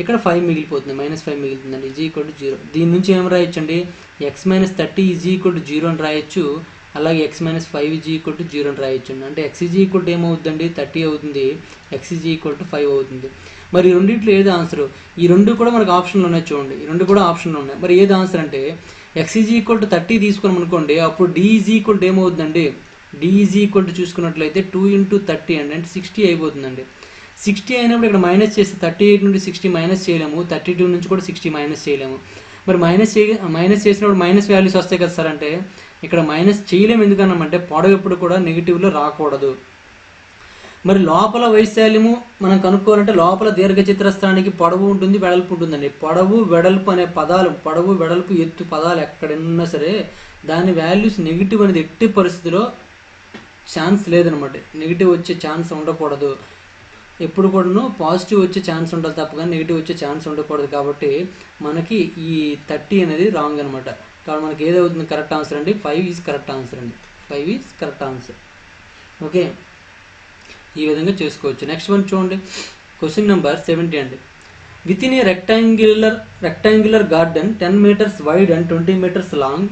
ఇక్కడ 5 మిగిలిపోతుంది, మైనస్ 5 మిగులుతుందండి. Is equal to 0. దీని నుంచి ఏం రాయొచ్చండి, x minus 30 is equal to 0 అని రాయొచ్చు. అలాగే x minus 5 is equal to 0 అని రాయొచ్చు. అంటే x ఈజ్ ఈక్వల్ టు ఏమవుతుందండి, 30 అవుతుంది, x ఈజ్ ఈక్వల్ టు 5 అవుతుంది. మరి ఈ రెండింటిలో ఏది ఆన్సర్, ఈ రెండు కూడా మనకు ఆప్షన్లు ఉన్నాయి చూడండి, ఈ రెండు కూడా ఆప్షన్లు ఉన్నాయి. మరి ఏది ఆన్సర్ అంటే x ఈజ్ ఈక్వల్ టు 30 తీసుకున్నాం అనుకోండి, అప్పుడు d ఈజ్ ఈక్వల్ టు ఏమవుతుందండి, d ఈజ్ ఈక్వల్ టు చూసుకున్నట్లయితే 2 × 30 అండి, అంటే 60 అయిపోతుందండి. 60 అయినప్పుడు ఇక్కడ మైనస్ చేస్తే 38 నుండి 60 మైనస్ చేయలేము, 32 నుంచి కూడా 60 మైనస్ చేయలేము. మరి మైనస్ చేసినప్పుడు మైనస్ వాల్యూస్ వస్తాయి కదా సార్ అంటే, ఇక్కడ మైనస్ చేయలేము. ఎందుకన్నామంటే పొడవు ఎప్పుడు కూడా నెగిటివ్లో రాకూడదు. మరి లోపల వైశాల్యము మనం కనుక్కోవాలంటే లోపల దీర్ఘచతురస్రానికి పొడవు ఉంటుంది, వెడల్పు ఉంటుందండి. పొడవు వెడల్పు అనే పదాలు, పొడవు వెడల్పు ఎత్తు పదాలు ఎక్కడున్నా సరే దాని వాల్యూస్ నెగిటివ్ అనేది ఎట్టి పరిస్థితిలో ఛాన్స్ లేదనమాట. నెగిటివ్ వచ్చే ఛాన్స్ ఉండకూడదు. ఎప్పుడు కూడాను పాజిటివ్ వచ్చే ఛాన్స్ ఉంటుంది తప్ప కానీ నెగిటివ్ వచ్చే ఛాన్స్ ఉండకూడదు. కాబట్టి మనకి ఈ 30 అనేది రాంగ్ అనమాట. కాబట్టి మనకి ఏదవుతుంది కరెక్ట్ ఆన్సర్ అండి? 5 ఈజ్ కరెక్ట్ ఆన్సర్ అండి. 5 ఈజ్ కరెక్ట్ ఆన్సర్. ఓకే, ఈ విధంగా చేసుకోవచ్చు. నెక్స్ట్ వన్ చూడండి, క్వశ్చన్ నెంబర్ 70 అండి. With in a rectangular garden 10 meters wide and 20 meters long,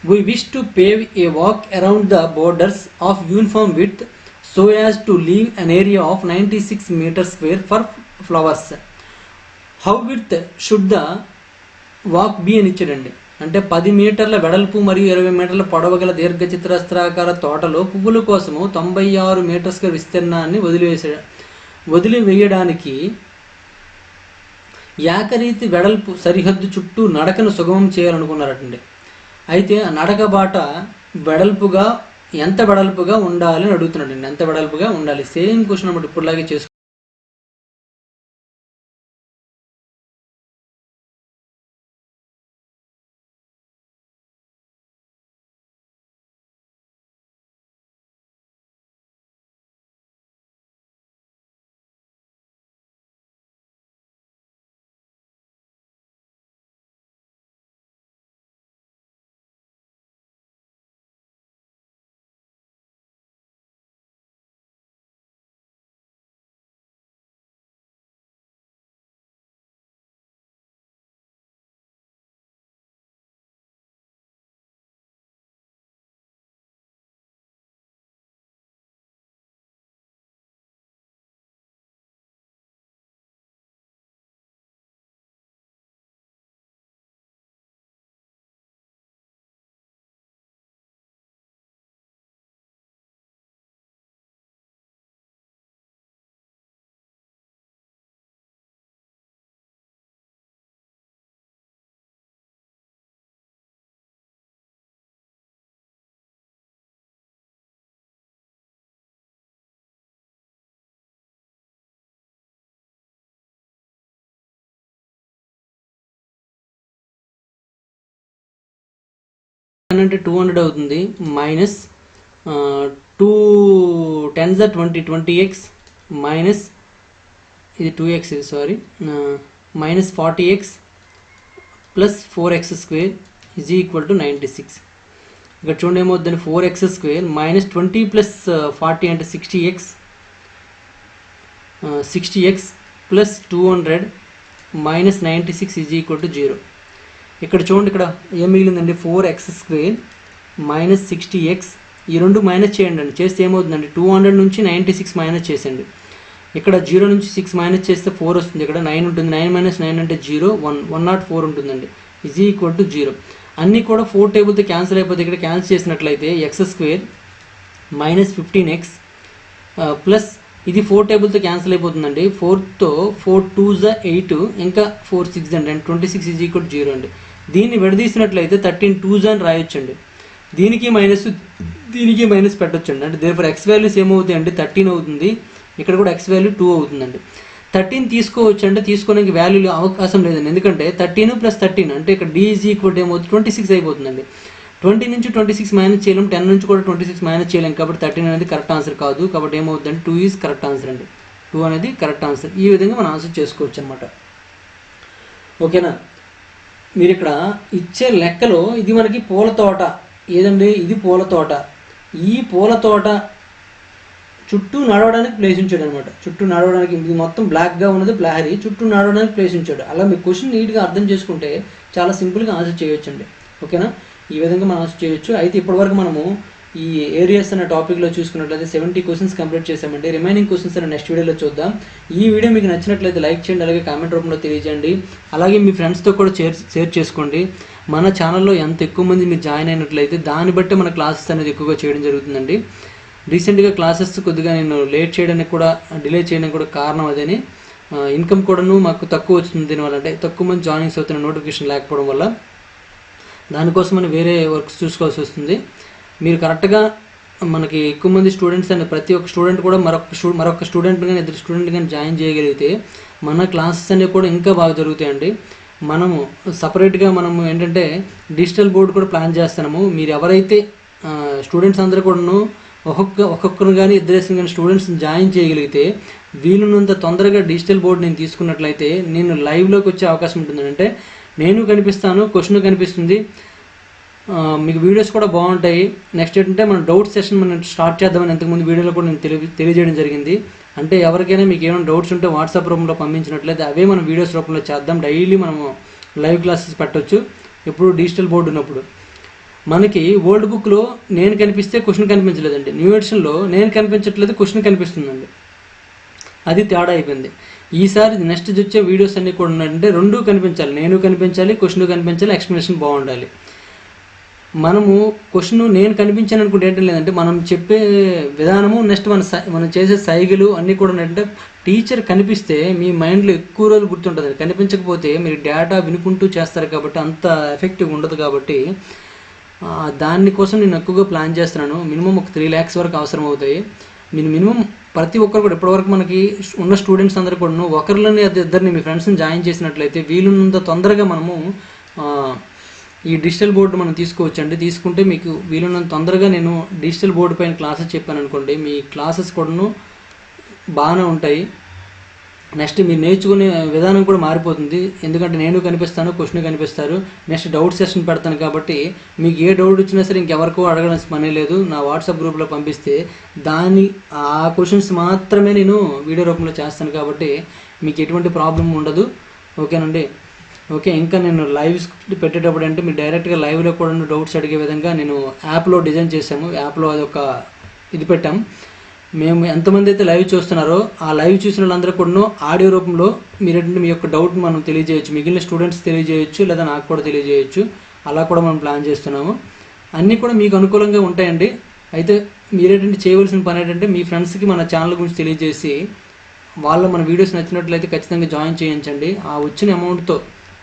we wish to pave a walk around the borders of uniform width so as to leave an area of 96 meters square for flowers. How width should the walk be అని ఇచ్చాడండి. అంటే 10 మీటర్ల వెడల్పు మరియు 20 మీటర్ల పొడవు గల దీర్ఘచతురస్రాకార తోటలో పువ్వుల కోసము 96 మీటర్స్ విస్తీర్ణాన్ని వదిలివేయడానికి ఏకరీతి వెడల్పు సరిహద్దు చుట్టూ నడకను సుగమం చేయాలనుకున్నారటండి. అయితే ఆ నడక బాట వెడల్పుగా ఎంత వెడల్పుగా ఉండాలి అని అడుగుతున్నాడండి. ఎంత వెడల్పుగా ఉండాలి? సేమ్ క్వశ్చన్ అన్నమాట, ఇప్పుడులాగే చేసుకో. అంటే 200 అవుతుంది. మైనస్ 2 10s 20 20x మైనస్ ఇది 2x sorry minus 40x plus 4x² is equal to 96. ఇక్కడ చూడండి ఏమవుతుందని 4x² మైనస్ 20 ప్లస్ 40 అంటే 60x plus 200 minus 96 is equal to 0. ఇక్కడ చూడండి, ఇక్కడ ఏం మిగిలిందండి? 4x² minus 60x. ఈ రెండు మైనస్ చేయండి అండి. చేస్తే ఏమవుతుందండి? 200 నుంచి 96 మైనస్ చేసండి. ఇక్కడ 0 నుంచి 6 మైనస్ చేస్తే 4 వస్తుంది. ఇక్కడ 9 ఉంటుంది. 9 మైనస్ 9 అంటే 0, 104 ఉంటుందండి. Is equal to 0. అన్నీ కూడా 4 టేబుల్తో క్యాన్సిల్ అయిపోతే ఇక్కడ క్యాన్సిల్ చేసినట్లయితే x² మైనస్ 15x ప్లస్ ఇది 4 టేబుల్తో క్యాన్సిల్ అయిపోతుందండి. 4తో 4 2s 8 ఇంకా 4 6 అండి. 26 ఈజ్ ఈక్వల్ 0 అండి. దీన్ని విడదీసినట్లయితే 13 2s అని రాయొచ్చండి. దీనికి మైనస్ పెట్టొచ్చండి. అంటే దేనిపై ఎక్స్ వాల్యూస్ ఏమవుతాయి అంటే 13 అవుతుంది. ఇక్కడ కూడా ఎక్స్ వాల్యూ 2 అవుతుందండి. 13 తీసుకోవచ్చు అంటే తీసుకోవడానికి వాల్యూ అవకాశం లేదండి. ఎందుకంటే 13 ప్లస్ 13 అంటే ఇక్కడ d ఈజ్ ఈక్వల్ ఏమవుతుంది 26 అయిపోతుందండి. 20 నుంచి 26 మైనస్ చేయలేం, 10 నుంచి కూడా 26 మైనస్ చేయలేం. కాబట్టి 13 అనేది కరెక్ట్ ఆన్సర్ కాదు. కాబట్టి ఏమవుతుందంటే 2 ఈజ్ కరెక్ట్ ఆన్సర్ అండి. 2 అనేది కరెక్ట్ ఆన్సర్. ఈ విధంగా మనం ఆన్సర్ చేసుకోవచ్చు అనమాట. ఓకేనా? మీరు ఇక్కడ ఇచ్చే లెక్కలో ఇది మనకి పూల తోట ఏదండి? ఇది పూల తోట. ఈ పూల తోట చుట్టూ నడవడానికి ప్లేస్ ఉంచాడు అనమాట. చుట్టూ నడవడానికి ఇది మొత్తం బ్లాక్గా ఉన్నది ప్రహరీ, చుట్టూ నడవడానికి ప్లేస్ ఉంచాడు. అలా మీ క్వశ్చన్ నీట్గా అర్థం చేసుకుంటే చాలా సింపుల్గా ఆన్సర్ చేయొచ్చండి. ఓకేనా? ఈ విధంగా మనం ఆన్సర్ చేయొచ్చు. అయితే ఇప్పటివరకు మనము ఈ ఏరియాస్ అనే టాపిక్లో చూసుకున్నట్లయితే 70 క్వశ్చన్స్ కంప్లీట్ చేసామండి. రిమైనింగ్ క్వశ్చన్స్ అనే నెక్స్ట్ వీడియోలో చూద్దాం. ఈ వీడియో మీకు నచ్చినట్లయితే లైక్ చేయండి, అలాగే కామెంట్ రూపంలో తెలియజేయండి. అలాగే మీ ఫ్రెండ్స్తో కూడా షేర్ చేసుకోండి. మన ఛానల్లో ఎంత ఎక్కువ మంది మీరు జాయిన్ అయినట్లయితే దాన్ని బట్టి మన క్లాసెస్ అనేది ఎక్కువగా చేయడం జరుగుతుందండి. రీసెంట్గా క్లాసెస్ కొద్దిగా నేను లేట్ చేయడానికి కూడా డిలే చేయడానికి కూడా కారణం అదేని. ఇన్కమ్ కూడాను మాకు తక్కువ వచ్చింది దీనివల్ల, అంటే తక్కువ మంది జాయినింగ్స్ అవుతున్న నోటిఫికేషన్ లేకపోవడం వల్ల. దానికోసమని వేరే వర్క్స్ చూసుకోవాల్సి వస్తుంది. మీరు కరెక్ట్గా మనకి ఎక్కువ మంది స్టూడెంట్స్ అండ్ ప్రతి ఒక్క స్టూడెంట్ కూడా మరొక స్టూడెంట్ కానీ 2 స్టూడెంట్ కానీ జాయిన్ చేయగలిగితే మన క్లాసెస్ అనేవి కూడా ఇంకా బాగా జరుగుతాయండి. మనము సపరేట్గా మనము ఏంటంటే డిజిటల్ బోర్డు కూడా ప్లాన్ చేస్తున్నాము. మీరు ఎవరైతే స్టూడెంట్స్ అందరూ కూడాను ఒక్కొక్కరు కానీ 2 కానీ స్టూడెంట్స్ని జాయిన్ చేయగలిగితే వీలున్నంత తొందరగా డిజిటల్ బోర్డు నేను తీసుకున్నట్లయితే నేను లైవ్లోకి వచ్చే అవకాశం ఉంటుంది. అంటే నేను కనిపిస్తాను, క్వశ్చన్ కనిపిస్తుంది, మీకు వీడియోస్ కూడా బాగుంటాయి. నెక్స్ట్ ఏంటంటే మనం డౌట్ సెషన్ మనం స్టార్ట్ చేద్దామని ఇంతకుముందు వీడియోలో కూడా నేను తెలియజేయడం జరిగింది. అంటే ఎవరికైనా మీకు ఏమైనా డౌట్స్ ఉంటే వాట్సాప్ రూపంలో పంపించినట్లయితే అవే మనం వీడియోస్ రూపంలో చేద్దాం. డైలీ మనము లైవ్ క్లాసెస్ పెట్టవచ్చు ఎప్పుడు డిజిటల్ బోర్డు ఉన్నప్పుడు. మనకి ఓల్డ్ బుక్లో నేను కనిపిస్తే క్వశ్చన్ కనిపించలేదండి, న్యూ ఎడిషన్లో నేను కనిపించట్లేదు, క్వశ్చన్ కనిపిస్తుందండి. అది తేడా అయిపోయింది. ఈసారి నెక్స్ట్ వచ్చే వీడియోస్ అన్నీ కూడా ఉన్నాయంటే 2 కనిపించాలి, నేను కనిపించాలి, క్వశ్చన్ కనిపించాలి, ఎక్స్ప్లెనేషన్ బాగుండాలి. మనము క్వశ్చన్ నేను కనిపించాను అనుకుంటే ఏంటంటే లేదంటే మనం చెప్పే విధానము నెక్స్ట్ మనం చేసే సైగలు అన్నీ కూడా ఏంటంటే టీచర్ కనిపిస్తే మీ మైండ్లో ఎక్కువ రోజులు గుర్తుంటుంది. కనిపించకపోతే మీరు డేటా వినుకుంటూ చేస్తారు కాబట్టి అంత ఎఫెక్టివ్ ఉండదు. కాబట్టి దానికోసం నేను ఎక్కువగా ప్లాన్ చేస్తున్నాను. మినిమం ఒక 3 lakhs వరకు అవసరం అవుతాయి. మినిమం ప్రతి ఒక్కరు కూడా ఇప్పటివరకు మనకి ఉన్న స్టూడెంట్స్ అందరూ కూడా ఒకరిని 2 మీ ఫ్రెండ్స్ని జాయిన్ చేసినట్లయితే వీలున్నంత తొందరగా మనము ఈ డిజిటల్ బోర్డు మనం తీసుకోవచ్చండి. తీసుకుంటే మీకు వీలున్నంత తొందరగా నేను డిజిటల్ బోర్డు పైన క్లాసెస్ చెప్పాను అనుకోండి, మీ క్లాసెస్ కూడాను బాగానే ఉంటాయి. నెక్స్ట్ మీరు నేర్చుకునే విధానం కూడా మారిపోతుంది. ఎందుకంటే నేను కనిపిస్తాను, క్వశ్చన్ కనిపిస్తారు, నెక్స్ట్ డౌట్ సెషన్ పెడతాను. కాబట్టి మీకు ఏ డౌట్ వచ్చినా సరే ఇంకెవరికో అడగాల్సిన పని లేదు. నా వాట్సాప్ గ్రూప్లో పంపిస్తే ఆ క్వశ్చన్స్ మాత్రమే నేను వీడియో రూపంలో చేస్తాను. కాబట్టి మీకు ఎటువంటి ప్రాబ్లం ఉండదు. ఓకేనండి. ఓకే, ఇంకా నేను లైవ్ పెట్టేటప్పుడు అంటే మీరు డైరెక్ట్గా లైవ్లో కూడా డౌట్స్ అడిగే విధంగా నేను యాప్లో డిజైన్ చేసాము. యాప్లో అదొక ఇది పెట్టాం. మేము ఎంతమంది అయితే లైవ్ చూస్తున్నారో ఆ లైవ్ చూసిన వాళ్ళందరూ కూడా ఆడియో రూపంలో మీరేంటంటే మీ యొక్క డౌట్ మనం తెలియజేయచ్చు, మిగిలిన స్టూడెంట్స్ తెలియజేయచ్చు, లేదా నాకు కూడా తెలియజేయచ్చు. అలా కూడా మనం ప్లాన్ చేస్తున్నాము. అన్నీ కూడా మీకు అనుకూలంగా ఉంటాయండి. అయితే మీరేంటంటే చేయవలసిన పని ఏంటంటే మీ ఫ్రెండ్స్కి మన ఛానల్ గురించి తెలియజేసి మన వీడియోస్ నచ్చినట్లయితే ఖచ్చితంగా జాయిన్ చేయించండి. ఆ వచ్చిన అమౌంట్తో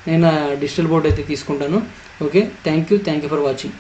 నేను డిజిటల్ బోర్డు అయితే తీసుకుంటాను. Okay, thank you for watching.